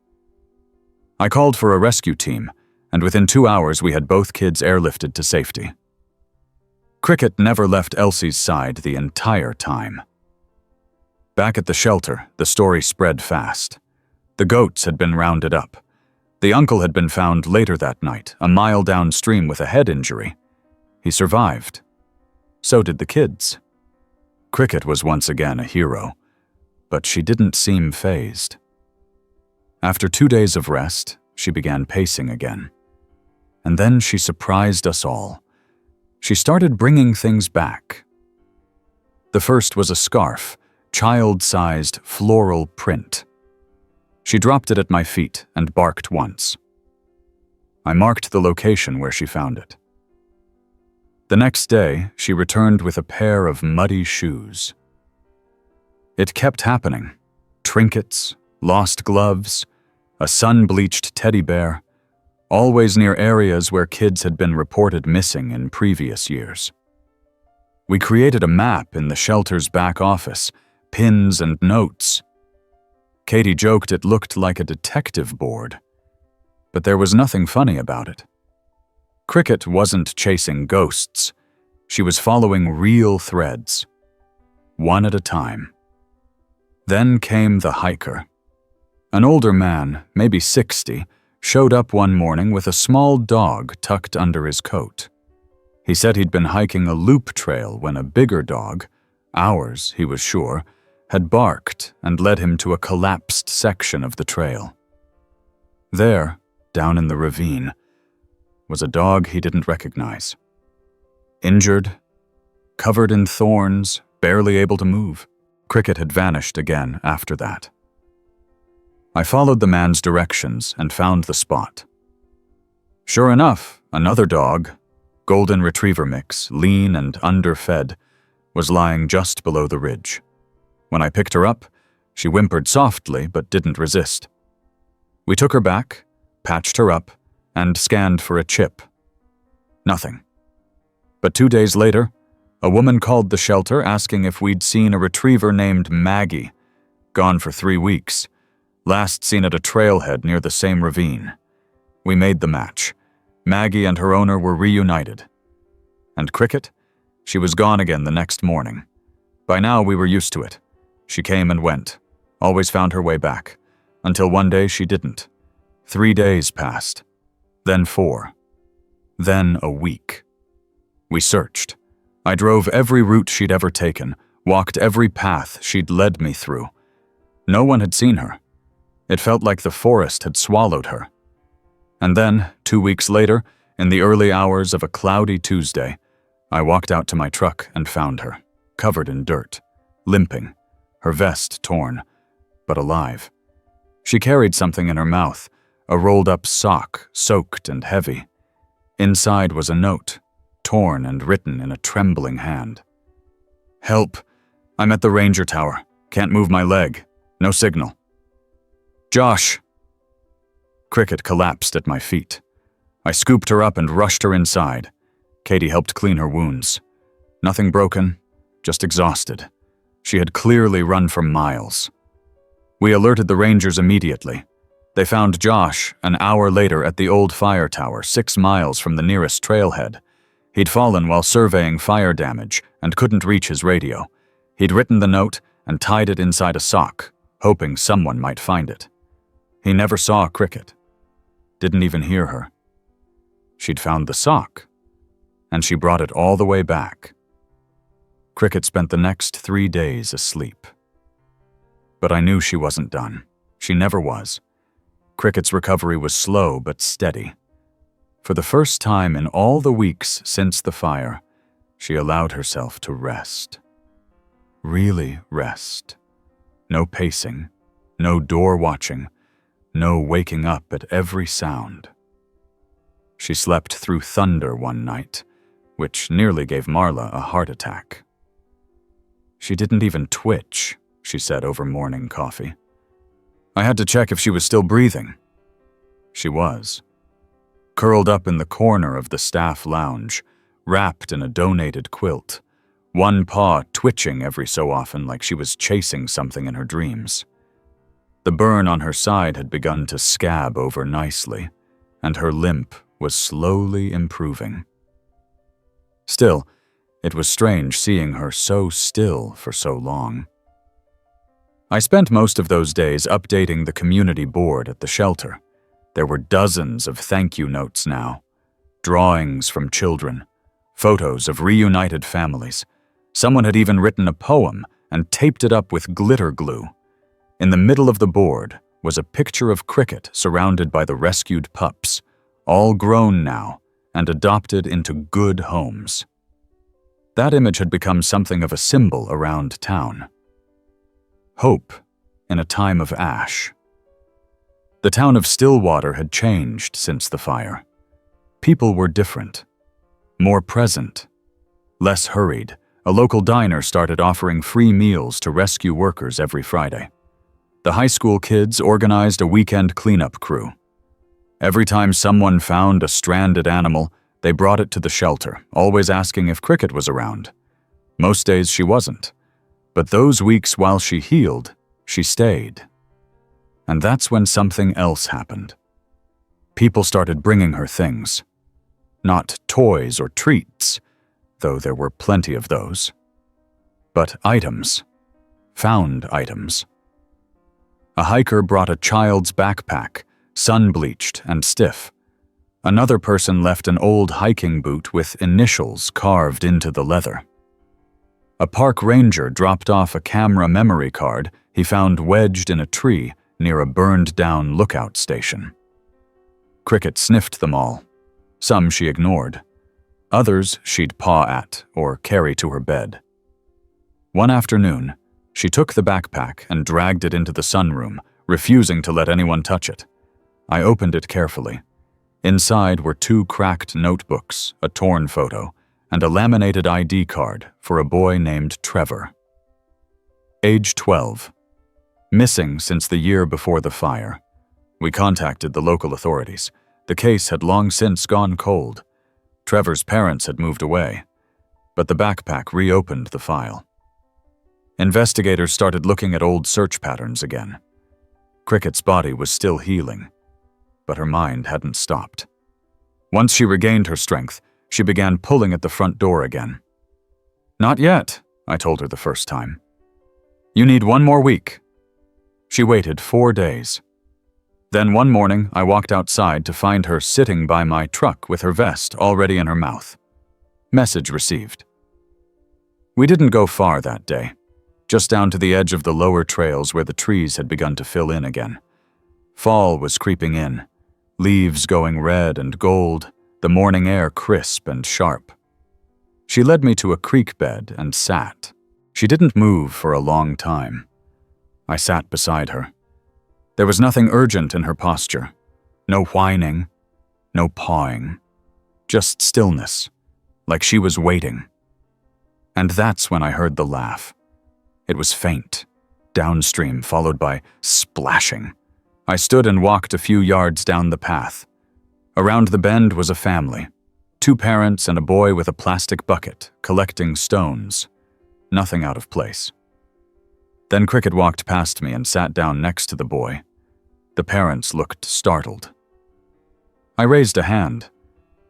I called for a rescue team, and within 2 hours we had both kids airlifted to safety. Cricket never left Elsie's side the entire time. Back at the shelter, the story spread fast. The goats had been rounded up. The uncle had been found later that night, a mile downstream with a head injury. He survived. So did the kids. Cricket was once again a hero, but she didn't seem fazed. After 2 days of rest, she began pacing again. And then she surprised us all. She started bringing things back. The first was a scarf, child-sized floral print. She dropped it at my feet and barked once. I marked the location where she found it. The next day, she returned with a pair of muddy shoes. It kept happening. Trinkets, lost gloves, a sun-bleached teddy bear, always near areas where kids had been reported missing in previous years. We created a map in the shelter's back office, pins and notes. Katie joked it looked like a detective board, but there was nothing funny about it. Cricket wasn't chasing ghosts. She was following real threads, one at a time. Then came the hiker. An older man, maybe 60, showed up one morning with a small dog tucked under his coat. He said he'd been hiking a loop trail when a bigger dog, ours, he was sure, had barked and led him to a collapsed section of the trail. There, down in the ravine, was a dog he didn't recognize. Injured, covered in thorns, barely able to move. Cricket had vanished again after that. I followed the man's directions and found the spot. Sure enough, another dog, golden retriever mix, lean and underfed, was lying just below the ridge. When I picked her up, she whimpered softly but didn't resist. We took her back, patched her up, and scanned for a chip. Nothing. But 2 days later, a woman called the shelter asking if we'd seen a retriever named Maggie, gone for 3 weeks, last seen at a trailhead near the same ravine. We made the match. Maggie and her owner were reunited. And Cricket? She was gone again the next morning. By now we were used to it. She came and went, always found her way back, until one day she didn't. 3 days passed, then 4, then a week. We searched. I drove every route she'd ever taken, walked every path she'd led me through. No one had seen her. It felt like the forest had swallowed her. And then, 2 weeks later, in the early hours of a cloudy Tuesday, I walked out to my truck and found her, covered in dirt, limping, her vest torn, but alive. She carried something in her mouth, a rolled-up sock, soaked and heavy. Inside was a note, torn and written in a trembling hand. "Help! I'm at the ranger tower. Can't move my leg. No signal. Josh! Cricket collapsed at my feet. I scooped her up and rushed her inside. Katie helped clean her wounds. Nothing broken, just exhausted. She had clearly run for miles. We alerted the rangers immediately. They found Josh an hour later at the old fire tower, 6 miles from the nearest trailhead. He'd fallen while surveying fire damage and couldn't reach his radio. He'd written the note and tied it inside a sock, hoping someone might find it. He never saw Cricket. Didn't even hear her. She'd found the sock, and she brought it all the way back. Cricket spent the next 3 days asleep. But I knew she wasn't done. She never was. Cricket's recovery was slow but steady. For the first time in all the weeks since the fire, she allowed herself to rest. Really rest. No pacing, no door watching, no waking up at every sound. She slept through thunder one night, which nearly gave Marla a heart attack. She didn't even twitch, she said over morning coffee. I had to check if she was still breathing. She was. Curled up in the corner of the staff lounge, wrapped in a donated quilt, one paw twitching every so often like she was chasing something in her dreams. The burn on her side had begun to scab over nicely, and her limp was slowly improving. Still, it was strange seeing her so still for so long. I spent most of those days updating the community board at the shelter. There were dozens of thank you notes now, drawings from children, photos of reunited families. Someone had even written a poem and taped it up with glitter glue. In the middle of the board was a picture of Cricket surrounded by the rescued pups, all grown now and adopted into good homes. That image had become something of a symbol around town. Hope in a time of ash. The town of Stillwater had changed since the fire. People were different, more present, less hurried. A local diner started offering free meals to rescue workers every Friday. The high school kids organized a weekend cleanup crew. Every time someone found a stranded animal, they brought it to the shelter, always asking if Cricket was around. Most days she wasn't, but those weeks while she healed, she stayed. And that's when something else happened. People started bringing her things. Not toys or treats, though there were plenty of those, but items, found items. A hiker brought a child's backpack, sun-bleached and stiff. Another person left an old hiking boot with initials carved into the leather. A park ranger dropped off a camera memory card he found wedged in a tree near a burned-down lookout station. Cricket sniffed them all. Some she ignored. Others she'd paw at or carry to her bed. One afternoon, she took the backpack and dragged it into the sunroom, refusing to let anyone touch it. I opened it carefully. Inside were 2 cracked notebooks, a torn photo, and a laminated ID card for a boy named Trevor. Age 12. Missing since the year before the fire. We contacted the local authorities. The case had long since gone cold. Trevor's parents had moved away, but the backpack reopened the file. Investigators started looking at old search patterns again. Cricket's body was still healing, but her mind hadn't stopped. Once she regained her strength, she began pulling at the front door again. "Not yet," I told her the first time. "You need 1 more week." She waited 4 days. Then one morning, I walked outside to find her sitting by my truck with her vest already in her mouth. Message received. We didn't go far that day, just down to the edge of the lower trails where the trees had begun to fill in again. Fall was creeping in, leaves going red and gold, the morning air crisp and sharp. She led me to a creek bed and sat. She didn't move for a long time. I sat beside her. There was nothing urgent in her posture. No whining, no pawing. Just stillness, like she was waiting. And that's when I heard the laugh. It was faint, downstream, followed by splashing. I stood and walked a few yards down the path. Around the bend was a family. 2 parents and a boy with a plastic bucket, collecting stones. Nothing out of place. Then Cricket walked past me and sat down next to the boy. The parents looked startled. I raised a hand.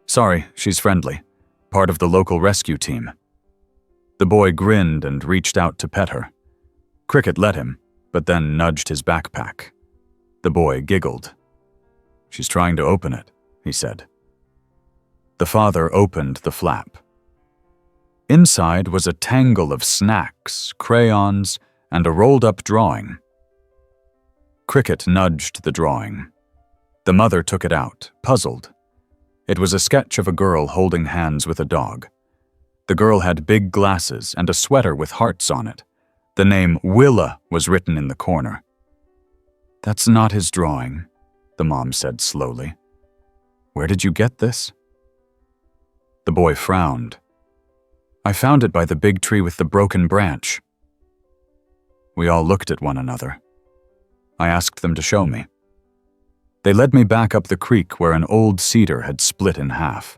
Sorry, she's friendly. Part of the local rescue team. The boy grinned and reached out to pet her. Cricket let him, but then nudged his backpack. The boy giggled. She's trying to open it, he said. The father opened the flap. Inside was a tangle of snacks, crayons, and a rolled-up drawing. Cricket nudged the drawing. The mother took it out, puzzled. It was a sketch of a girl holding hands with a dog. The girl had big glasses and a sweater with hearts on it. The name Willa was written in the corner. That's not his drawing, the mom said slowly. Where did you get this? The boy frowned. I found it by the big tree with the broken branch. We all looked at one another. I asked them to show me. They led me back up the creek where an old cedar had split in half.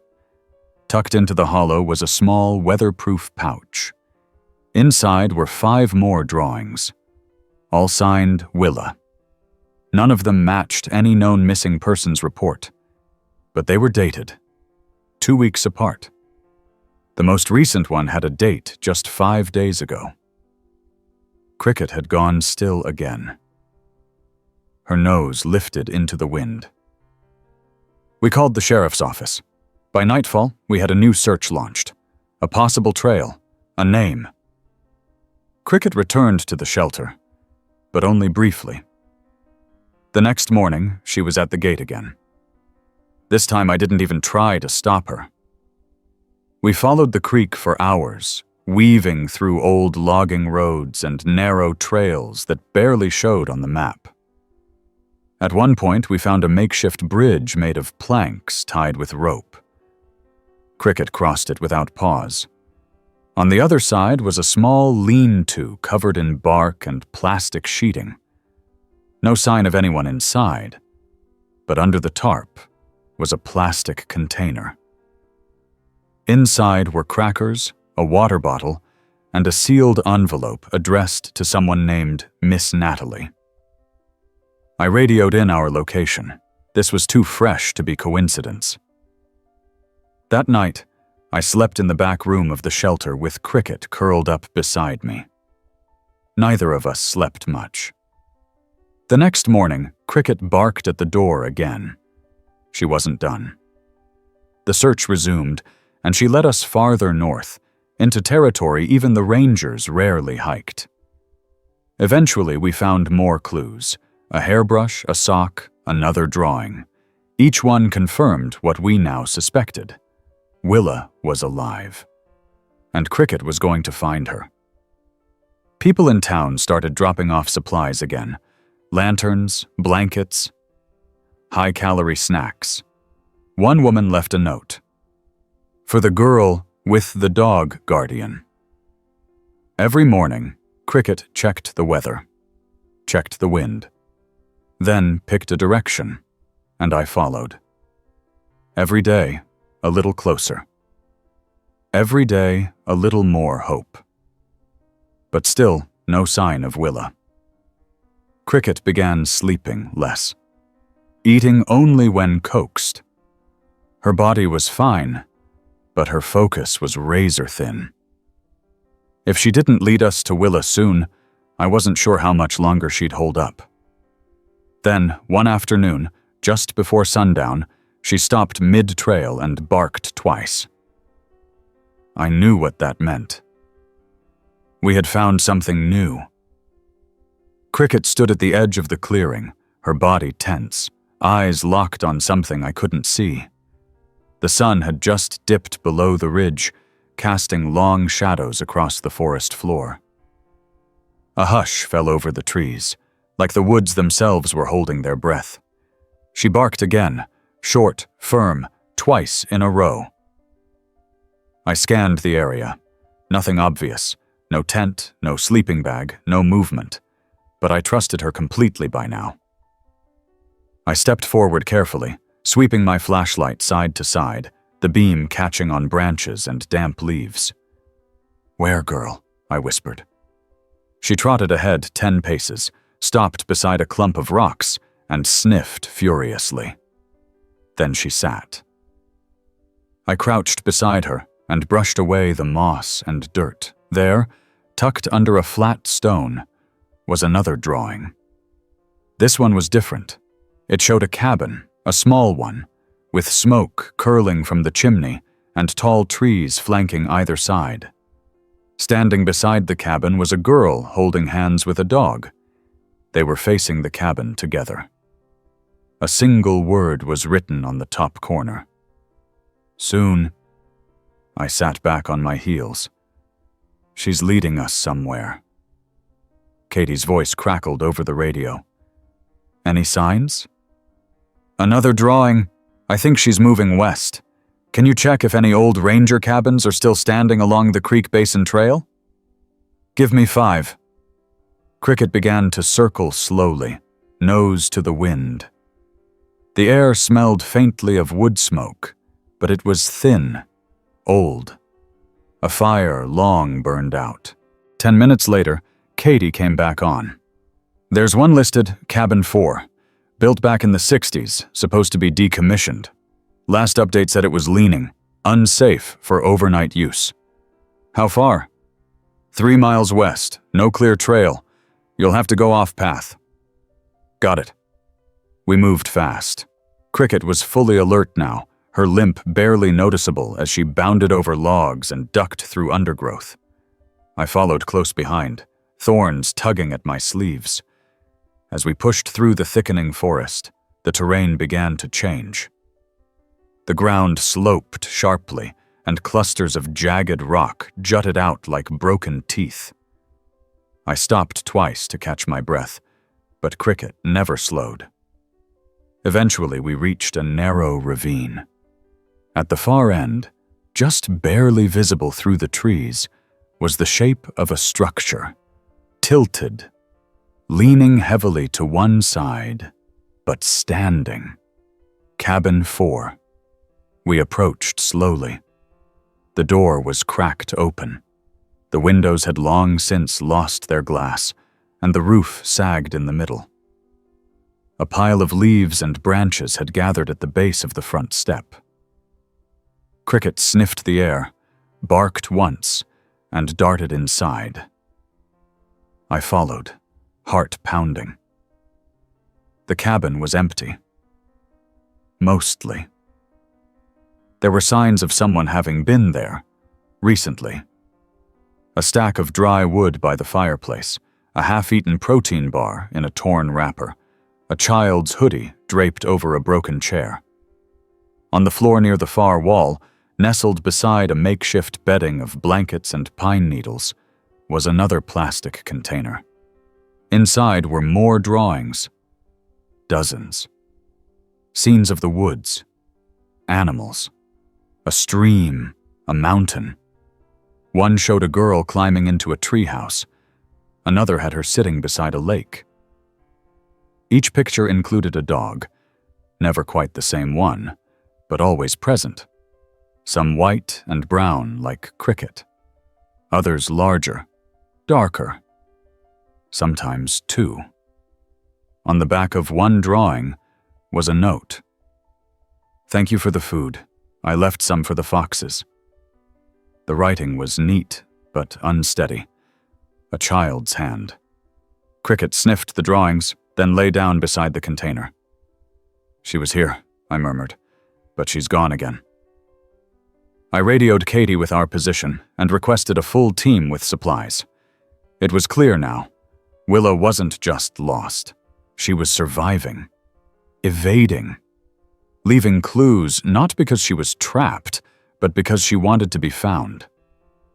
Tucked into the hollow was a small, weatherproof pouch. Inside were 5 more drawings, all signed Willa. None of them matched any known missing persons report, but they were dated, 2 weeks apart. The most recent one had a date just 5 days ago. Cricket had gone still again. Her nose lifted into the wind. We called the sheriff's office. By nightfall, we had a new search launched. A possible trail, a name. Cricket returned to the shelter, but only briefly. The next morning, she was at the gate again. This time I didn't even try to stop her. We followed the creek for hours, weaving through old logging roads and narrow trails that barely showed on the map. At one point, we found a makeshift bridge made of planks tied with rope. Cricket crossed it without pause. On the other side was a small lean-to covered in bark and plastic sheeting. No sign of anyone inside, but under the tarp was a plastic container. Inside were crackers, a water bottle, and a sealed envelope addressed to someone named Miss Natalie. I radioed in our location. This was too fresh to be coincidence. That night, I slept in the back room of the shelter with Cricket curled up beside me. Neither of us slept much. The next morning, Cricket barked at the door again. She wasn't done. The search resumed, and she led us farther north, into territory even the rangers rarely hiked. Eventually, we found more clues. A hairbrush, a sock, another drawing. Each one confirmed what we now suspected. Willa was alive, and Cricket was going to find her. People in town started dropping off supplies again. Lanterns, blankets, high-calorie snacks. One woman left a note. For the girl with the dog guardian. Every morning, Cricket checked the weather, checked the wind, then picked a direction, and I followed. Every day, a little closer. Every day, a little more hope. But still, no sign of Willa. Cricket began sleeping less, eating only when coaxed. Her body was fine, but her focus was razor-thin. If she didn't lead us to Willa soon, I wasn't sure how much longer she'd hold up. Then, one afternoon, just before sundown, she stopped mid-trail and barked twice. I knew what that meant. We had found something new. Cricket stood at the edge of the clearing, her body tense, eyes locked on something I couldn't see. The sun had just dipped below the ridge, casting long shadows across the forest floor. A hush fell over the trees, like the woods themselves were holding their breath. She barked again, short, firm, twice in a row. I scanned the area. Nothing obvious. No tent, no sleeping bag, no movement. but I trusted her completely by now. I stepped forward carefully, sweeping my flashlight side to side, the beam catching on branches and damp leaves. "Where, girl?" I whispered. She trotted ahead 10 paces, stopped beside a clump of rocks, and sniffed furiously. Then she sat. I crouched beside her and brushed away the moss and dirt. There, tucked under a flat stone, was another drawing. This one was different. It showed a cabin, a small one, with smoke curling from the chimney and tall trees flanking either side. Standing beside the cabin was a girl holding hands with a dog. They were facing the cabin together. A single word was written on the top corner. "Soon." I sat back on my heels. "She's leading us somewhere." Katie's voice crackled over the radio. "Any signs?" "Another drawing. I think she's moving west. Can you check if any old ranger cabins are still standing along the Creek Basin Trail?" "Give me 5. Cricket began to circle slowly, nose to the wind. The air smelled faintly of wood smoke, but it was thin, old. A fire long burned out. 10 minutes later, Katie came back on. "There's one listed, Cabin 4. Built back in the 60s, supposed to be decommissioned. Last update said it was leaning, unsafe for overnight use." "How far?" 3 miles west, no clear trail. You'll have to go off path." "Got it." We moved fast. Cricket was fully alert now, her limp barely noticeable as she bounded over logs and ducked through undergrowth. I followed close behind, thorns tugging at my sleeves. As we pushed through the thickening forest, the terrain began to change. The ground sloped sharply, and clusters of jagged rock jutted out like broken teeth. I stopped twice to catch my breath, but Cricket never slowed. Eventually, we reached a narrow ravine. At the far end, just barely visible through the trees, was the shape of a structure, tilted, leaning heavily to one side, but standing. Cabin 4. We approached slowly. The door was cracked open. The windows had long since lost their glass, and the roof sagged in the middle. A pile of leaves and branches had gathered at the base of the front step. Cricket sniffed the air, barked once, and darted inside. I followed, heart pounding. The cabin was empty. Mostly. There were signs of someone having been there, recently. A stack of dry wood by the fireplace, a half-eaten protein bar in a torn wrapper, a child's hoodie draped over a broken chair. On the floor near the far wall, nestled beside a makeshift bedding of blankets and pine needles, was another plastic container. Inside were more drawings. Dozens. Scenes of the woods. Animals. A stream. A mountain. One showed a girl climbing into a treehouse. Another had her sitting beside a lake. Each picture included a dog, never quite the same one, but always present. Some white and brown like Cricket. Others larger, darker. Sometimes 2. On the back of one drawing was a note. "Thank you for the food. I left some for the foxes." The writing was neat, but unsteady. A child's hand. Cricket sniffed the drawings, then lay down beside the container. "She was here," I murmured, "but she's gone again." I radioed Katie with our position and requested a full team with supplies. It was clear now. Willa wasn't just lost. She was surviving. Evading. Leaving clues not because she was trapped, but because she wanted to be found.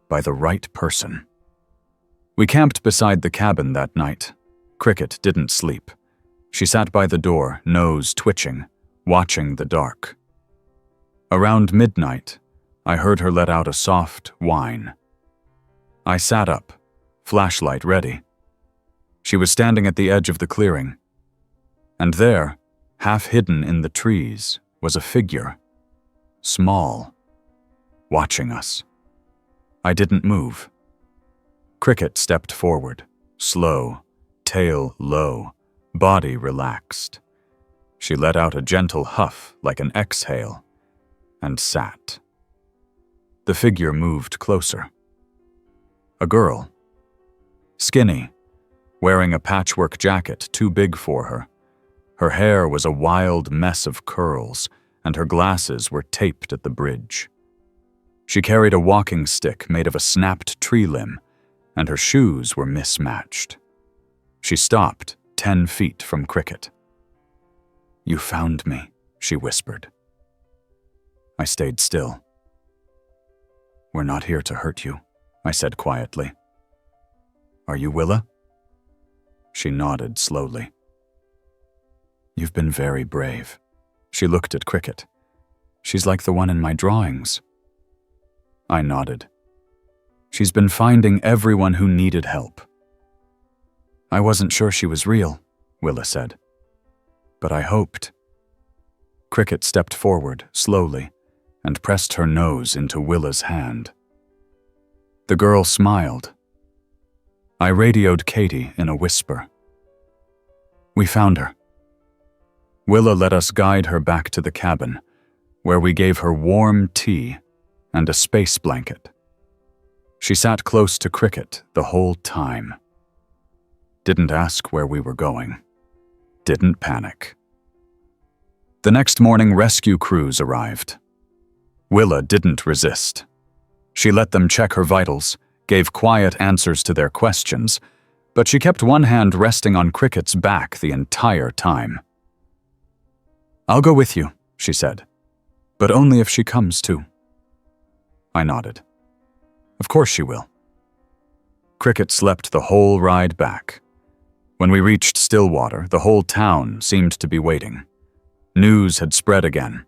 By the right person. We camped beside the cabin that night. Cricket didn't sleep. She sat by the door, nose twitching, watching the dark. Around midnight, I heard her let out a soft whine. I sat up, flashlight ready. She was standing at the edge of the clearing. And there, half hidden in the trees, was a figure. Small. Watching us. I didn't move. Cricket stepped forward, slow, tail low, body relaxed. She let out a gentle huff like an exhale, and sat. The figure moved closer. A girl. Skinny, wearing a patchwork jacket too big for her. Her hair was a wild mess of curls, and her glasses were taped at the bridge. She carried a walking stick made of a snapped tree limb, and her shoes were mismatched. She stopped 10 feet from Cricket. "You found me," she whispered. I stayed still. "We're not here to hurt you," I said quietly. "Are you Willa?" She nodded slowly. "You've been very brave." She looked at Cricket. "She's like the one in my drawings." I nodded. "She's been finding everyone who needed help." "I wasn't sure she was real," Willa said. "But I hoped." Cricket stepped forward, slowly, and pressed her nose into Willa's hand. The girl smiled. I radioed Katie in a whisper. We found her. Willa let us guide her back to the cabin, where we gave her warm tea and a space blanket. She sat close to Cricket the whole time. Didn't ask where we were going. Didn't panic. The next morning, rescue crews arrived. Willa didn't resist. She let them check her vitals, gave quiet answers to their questions, but she kept one hand resting on Cricket's back the entire time. "I'll go with you," she said, "but only if she comes too." I nodded. "Of course she will." Cricket slept the whole ride back. When we reached Stillwater, the whole town seemed to be waiting. News had spread again.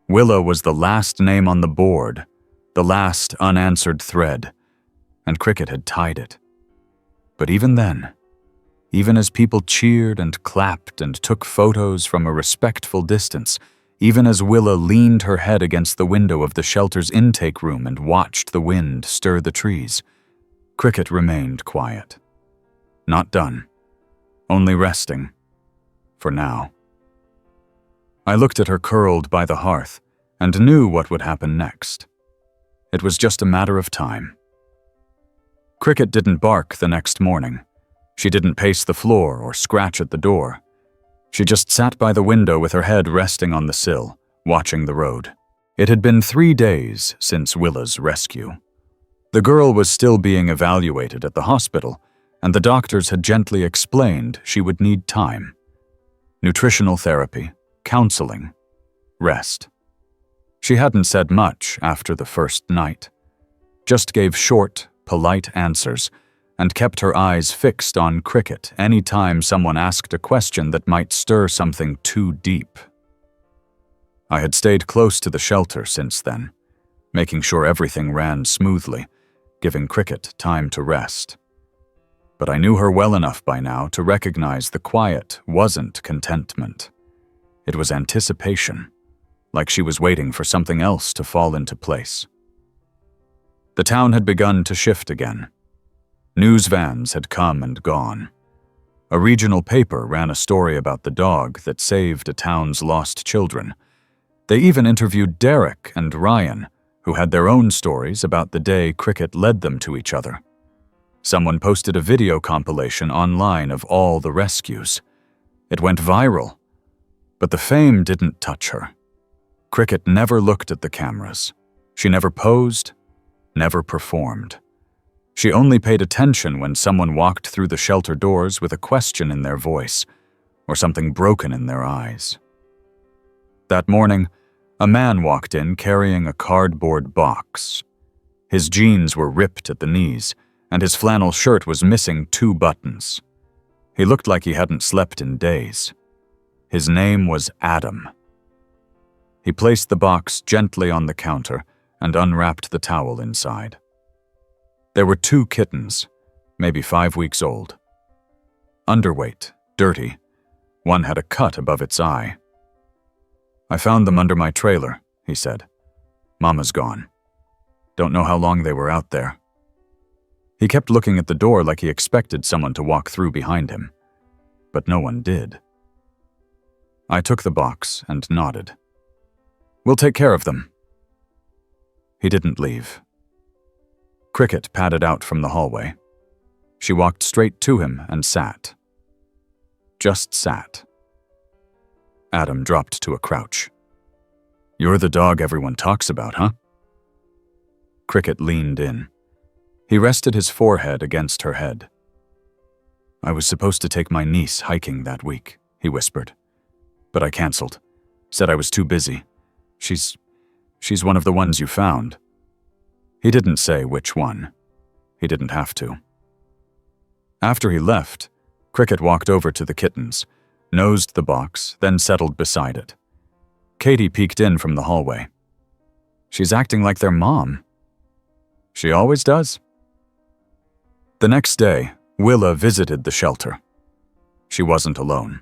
Willa was the last name on the board, the last unanswered thread, and Cricket had tied it. But even then, even as people cheered and clapped and took photos from a respectful distance, even as Willa leaned her head against the window of the shelter's intake room and watched the wind stir the trees, Cricket remained quiet. Not done. Only resting. For now. I looked at her curled by the hearth and knew what would happen next. It was just a matter of time. Cricket didn't bark the next morning. She didn't pace the floor or scratch at the door. She just sat by the window with her head resting on the sill, watching the road. It had been 3 days since Willa's rescue. The girl was still being evaluated at the hospital, and the doctors had gently explained she would need time. Nutritional therapy, counseling, rest. She hadn't said much after the first night, just gave short, polite answers, and kept her eyes fixed on Cricket any time someone asked a question that might stir something too deep. I had stayed close to the shelter since then, making sure everything ran smoothly, giving Cricket time to rest. But I knew her well enough by now to recognize the quiet wasn't contentment. It was anticipation, like she was waiting for something else to fall into place. The town had begun to shift again. News vans had come and gone. A regional paper ran a story about the dog that saved a town's lost children. They even interviewed Derek and Ryan, who had their own stories about the day Cricket led them to each other. Someone posted a video compilation online of all the rescues. It went viral, but the fame didn't touch her. Cricket never looked at the cameras. She never posed, never performed. She only paid attention when someone walked through the shelter doors with a question in their voice or something broken in their eyes. That morning, a man walked in carrying a cardboard box. His jeans were ripped at the knees, and his flannel shirt was missing 2 buttons. He looked like he hadn't slept in days. His name was Adam. He placed the box gently on the counter and unwrapped the towel inside. There were 2 kittens, maybe 5 weeks old. Underweight, dirty. One had a cut above its eye. "I found them under my trailer," he said. "Mama's gone. Don't know how long they were out there." He kept looking at the door like he expected someone to walk through behind him, but no one did. I took the box and nodded. "We'll take care of them." He didn't leave. Cricket padded out from the hallway. She walked straight to him and sat. Just sat. Adam dropped to a crouch. "You're the dog everyone talks about, huh?" Cricket leaned in. He rested his forehead against her head. "I was supposed to take my niece hiking that week," he whispered. "But I canceled. Said I was too busy. She's one of the ones you found." He didn't say which one. He didn't have to. After he left, Cricket walked over to the kittens, nosed the box, then settled beside it. Katie peeked in from the hallway. "She's acting like their mom." "She always does." The next day, Willa visited the shelter. She wasn't alone.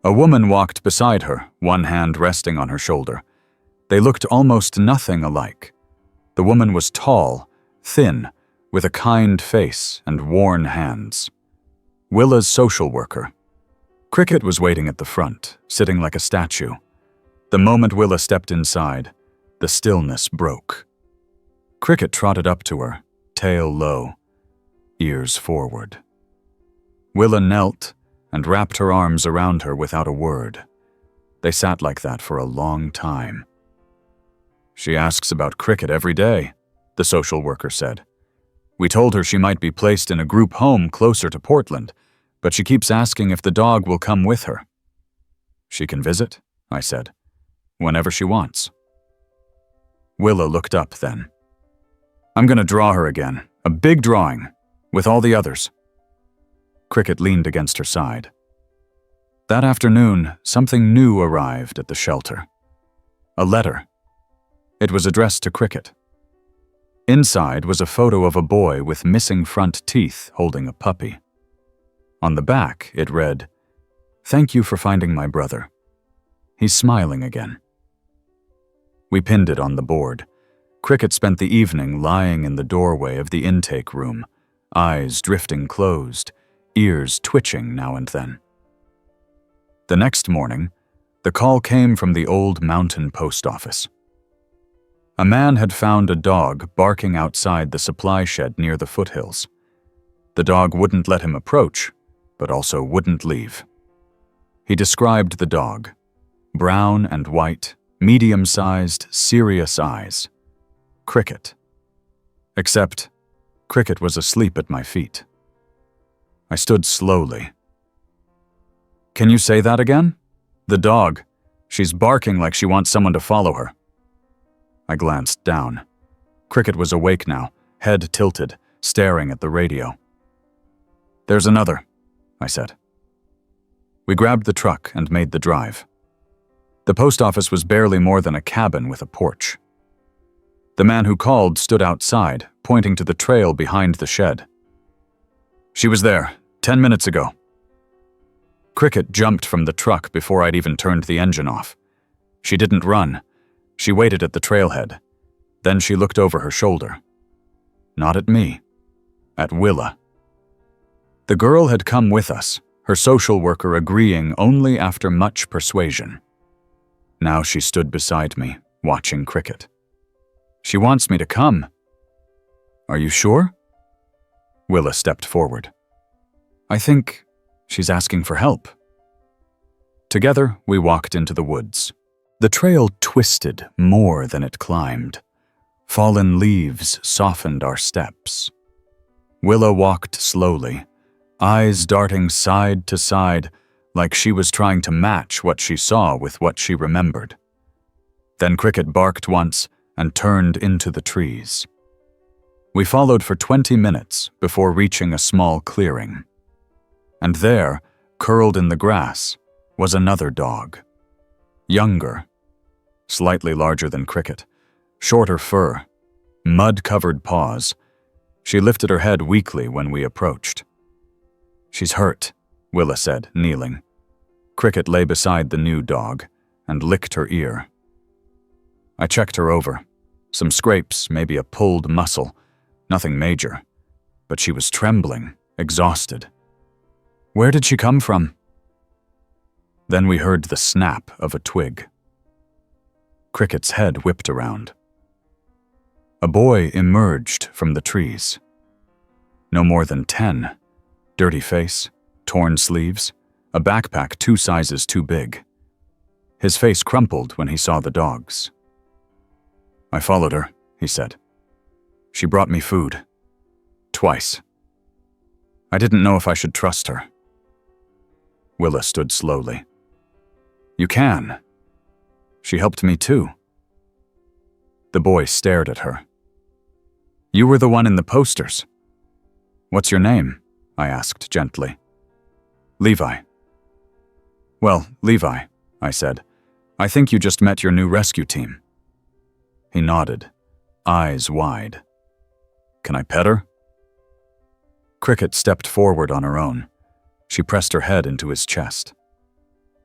A woman walked beside her, one hand resting on her shoulder. They looked almost nothing alike. The woman was tall, thin, with a kind face and worn hands. Willa's social worker. Cricket was waiting at the front, sitting like a statue. The moment Willa stepped inside, the stillness broke. Cricket trotted up to her, tail low, ears forward. Willa knelt and wrapped her arms around her without a word. They sat like that for a long time. "She asks about Cricket every day," the social worker said. "We told her she might be placed in a group home closer to Portland, but she keeps asking if the dog will come with her." "She can visit," I said, "whenever she wants." Willa looked up then. "I'm going to draw her again, a big drawing, with all the others." Cricket leaned against her side. That afternoon, something new arrived at the shelter. A letter. It was addressed to Cricket. Inside was a photo of a boy with missing front teeth holding a puppy. On the back, it read, "Thank you for finding my brother. He's smiling again." We pinned it on the board. Cricket spent the evening lying in the doorway of the intake room, eyes drifting closed, ears twitching now and then. The next morning, the call came from the old mountain post office. A man had found a dog barking outside the supply shed near the foothills. The dog wouldn't let him approach, but also wouldn't leave. He described the dog. Brown and white, medium-sized, serious eyes. Cricket. Except, Cricket was asleep at my feet. I stood slowly. "Can you say that again?" "The dog. She's barking like she wants someone to follow her." I glanced down. Cricket was awake now, head tilted, staring at the radio. "There's another," I said. We grabbed the truck and made the drive. The post office was barely more than a cabin with a porch. The man who called stood outside, pointing to the trail behind the shed. "She was there, 10 minutes ago." Cricket jumped from the truck before I'd even turned the engine off. She didn't run. She waited at the trailhead. Then she looked over her shoulder. Not at me. At Willa. The girl had come with us, her social worker agreeing only after much persuasion. Now she stood beside me, watching Cricket. "She wants me to come." "Are you sure?" Willa stepped forward. "I think she's asking for help." Together, we walked into the woods. The trail twisted more than it climbed. Fallen leaves softened our steps. Willa walked slowly, eyes darting side to side, like she was trying to match what she saw with what she remembered. Then Cricket barked once and turned into the trees. We followed for 20 minutes before reaching a small clearing. And there, curled in the grass, was another dog. Younger, slightly larger than Cricket, shorter fur, mud-covered paws. She lifted her head weakly when we approached. "She's hurt," Willa said, kneeling. Cricket lay beside the new dog and licked her ear. I checked her over. Some scrapes, maybe a pulled muscle. Nothing major. But she was trembling, exhausted. "Where did she come from?" Then we heard the snap of a twig. Cricket's head whipped around. A boy emerged from the trees. No more than 10. Dirty face, torn sleeves, a backpack 2 sizes too big. His face crumpled when he saw the dogs. "I followed her," he said. "She brought me food. Twice. I didn't know if I should trust her." Willa stood slowly. "You can. She helped me too." The boy stared at her. "You were the one in the posters." "What's your name?" I asked gently. "Levi." "Well, Levi," I said, "I think you just met your new rescue team." He nodded, eyes wide. "Can I pet her?" Cricket stepped forward on her own. She pressed her head into his chest.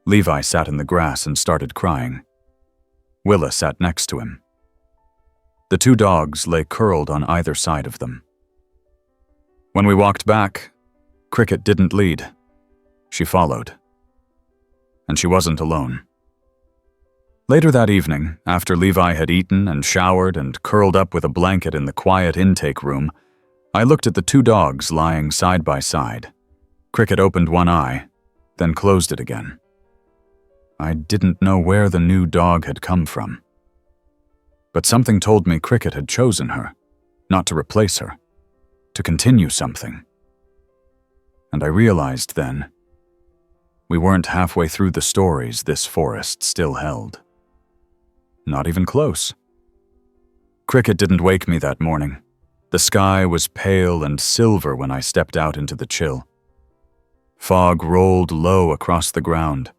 Levi sat in the grass and started crying. Willa sat next to him. The 2 dogs lay curled on either side of them. When we walked back, Cricket didn't lead. She followed. And she wasn't alone. Later that evening, after Levi had eaten and showered and curled up with a blanket in the quiet intake room, I looked at the 2 dogs lying side by side. Cricket opened one eye, then closed it again. I didn't know where the new dog had come from. But something told me Cricket had chosen her, not to replace her, to continue something. And I realized then, we weren't halfway through the stories this forest still held. Not even close. Cricket didn't wake me that morning. The sky was pale and silver when I stepped out into the chill. Fog rolled low across the ground,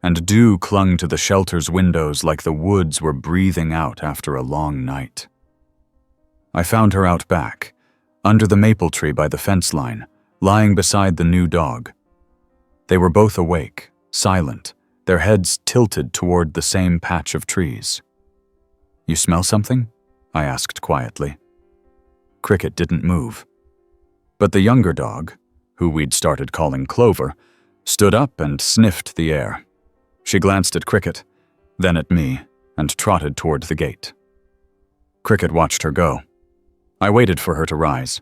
and dew clung to the shelter's windows like the woods were breathing out after a long night. I found her out back, under the maple tree by the fence line, lying beside the new dog. They were both awake, silent, their heads tilted toward the same patch of trees. "You smell something?" I asked quietly. Cricket didn't move. But the younger dog, who we'd started calling Clover, stood up and sniffed the air. She glanced at Cricket, then at me, and trotted toward the gate. Cricket watched her go. I waited for her to rise,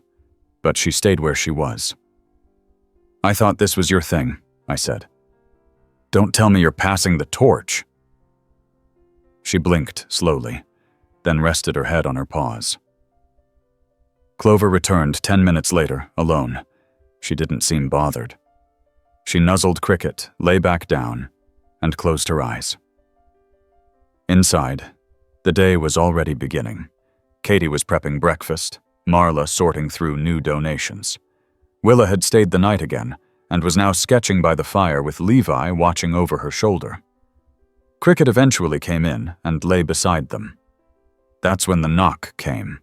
but she stayed where she was. "I thought this was your thing," I said. "Don't tell me you're passing the torch." She blinked slowly, then rested her head on her paws. Clover returned 10 minutes later, alone. She didn't seem bothered. She nuzzled Cricket, lay back down, and closed her eyes. Inside, the day was already beginning. Katie was prepping breakfast, Marla sorting through new donations. Willa had stayed the night again, and was now sketching by the fire with Levi watching over her shoulder. Cricket eventually came in and lay beside them. That's when the knock came.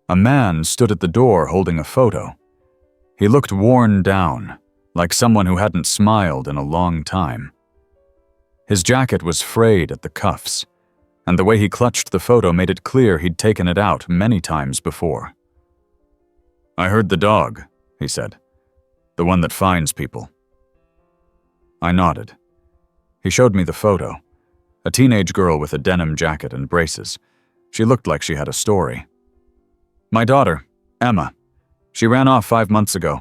A man stood at the door holding a photo. He looked worn down, like someone who hadn't smiled in a long time. His jacket was frayed at the cuffs, and the way he clutched the photo made it clear he'd taken it out many times before. "I heard the dog," he said. "The one that finds people." I nodded. He showed me the photo. A teenage girl with a denim jacket and braces. She looked like she had a story. "My daughter, Emma. She ran off 5 months ago.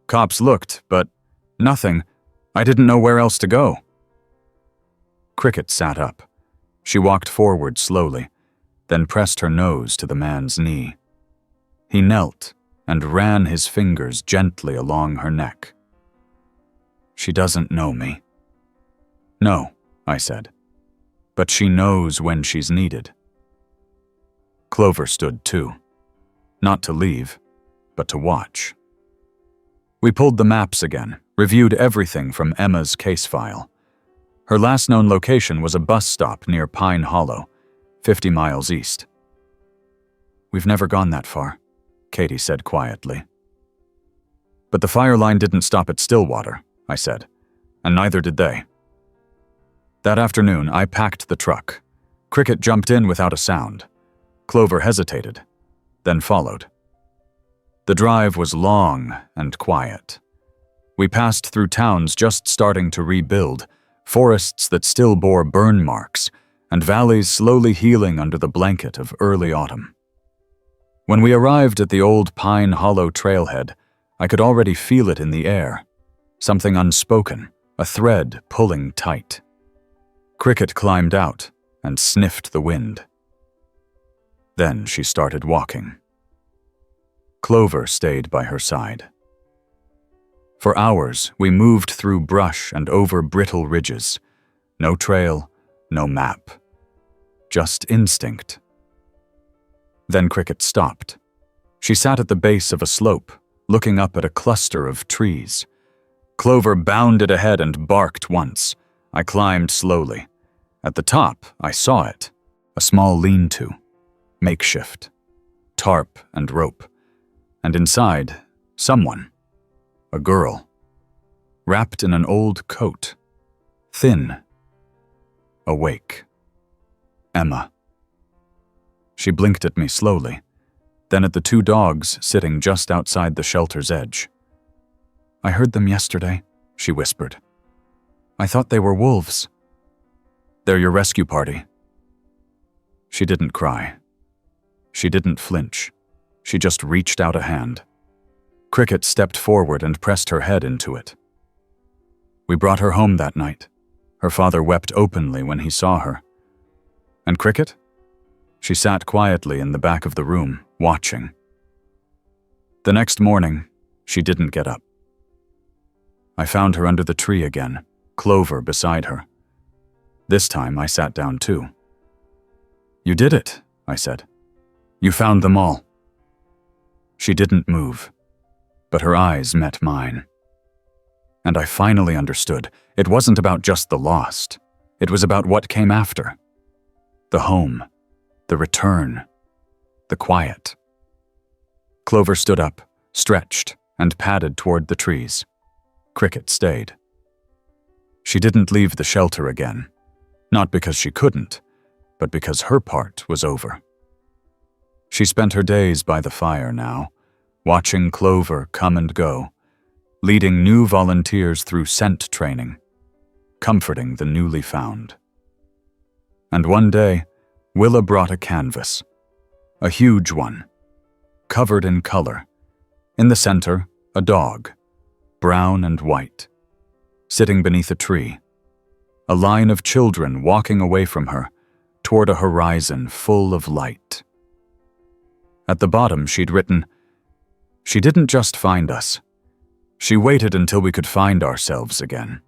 Cops looked, but nothing. I didn't know where else to go." Cricket sat up. She walked forward slowly, then pressed her nose to the man's knee. He knelt and ran his fingers gently along her neck. "She doesn't know me." "No," I said. "But she knows when she's needed." Clover stood too. Not to leave, but to watch. We pulled the maps again, reviewed everything from Emma's case file. Her last known location was a bus stop near Pine Hollow, 50 miles east. "We've never gone that far," Katie said quietly. But the fire line didn't stop at Stillwater, I said, and neither did they. That afternoon, I packed the truck. Cricket jumped in without a sound. Clover hesitated, then followed. The drive was long and quiet. We passed through towns just starting to rebuild, forests that still bore burn marks, and valleys slowly healing under the blanket of early autumn. When we arrived at the old Pine Hollow trailhead, I could already feel it in the air. Something unspoken, a thread pulling tight. Cricket climbed out and sniffed the wind. Then she started walking. Clover stayed by her side. For hours, we moved through brush and over brittle ridges. No trail, no map. Just instinct. Then Cricket stopped. She sat at the base of a slope, looking up at a cluster of trees. Clover bounded ahead and barked once. I climbed slowly. At the top, I saw it. A small lean-to. Makeshift. Tarp and rope. And inside, someone. A girl. Wrapped in an old coat. Thin. Awake. Emma. She blinked at me slowly, then at the two dogs sitting just outside the shelter's edge. "I heard them yesterday," she whispered. "I thought they were wolves." "They're your rescue party." She didn't cry. She didn't flinch. She just reached out a hand. Cricket stepped forward and pressed her head into it. "We brought her home that night." Her father wept openly when he saw her. "And Cricket?" She sat quietly in the back of the room, watching. The next morning, she didn't get up. I found her under the tree again, Clover beside her. This time I sat down too. "You did it," I said. "You found them all." She didn't move, but her eyes met mine. And I finally understood. It wasn't about just the lost. It was about what came after. The home. The return. The quiet. Clover stood up, stretched, and padded toward the trees. Cricket stayed. She didn't leave the shelter again. Not because she couldn't, but because her part was over. She spent her days by the fire now, watching Clover come and go, leading new volunteers through scent training, comforting the newly found. And one day, Willa brought a canvas, a huge one, covered in color. In the center, a dog, brown and white, sitting beneath a tree. A line of children walking away from her, toward a horizon full of light. At the bottom, she'd written, "She didn't just find us. She waited until we could find ourselves again."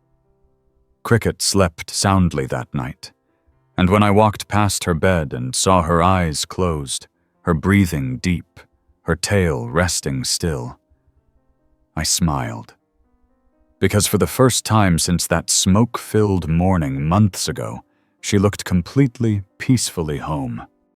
Cricket slept soundly that night. And when I walked past her bed and saw her eyes closed, her breathing deep, her tail resting still, I smiled. Because for the first time since that smoke-filled morning months ago, she looked completely, peacefully home.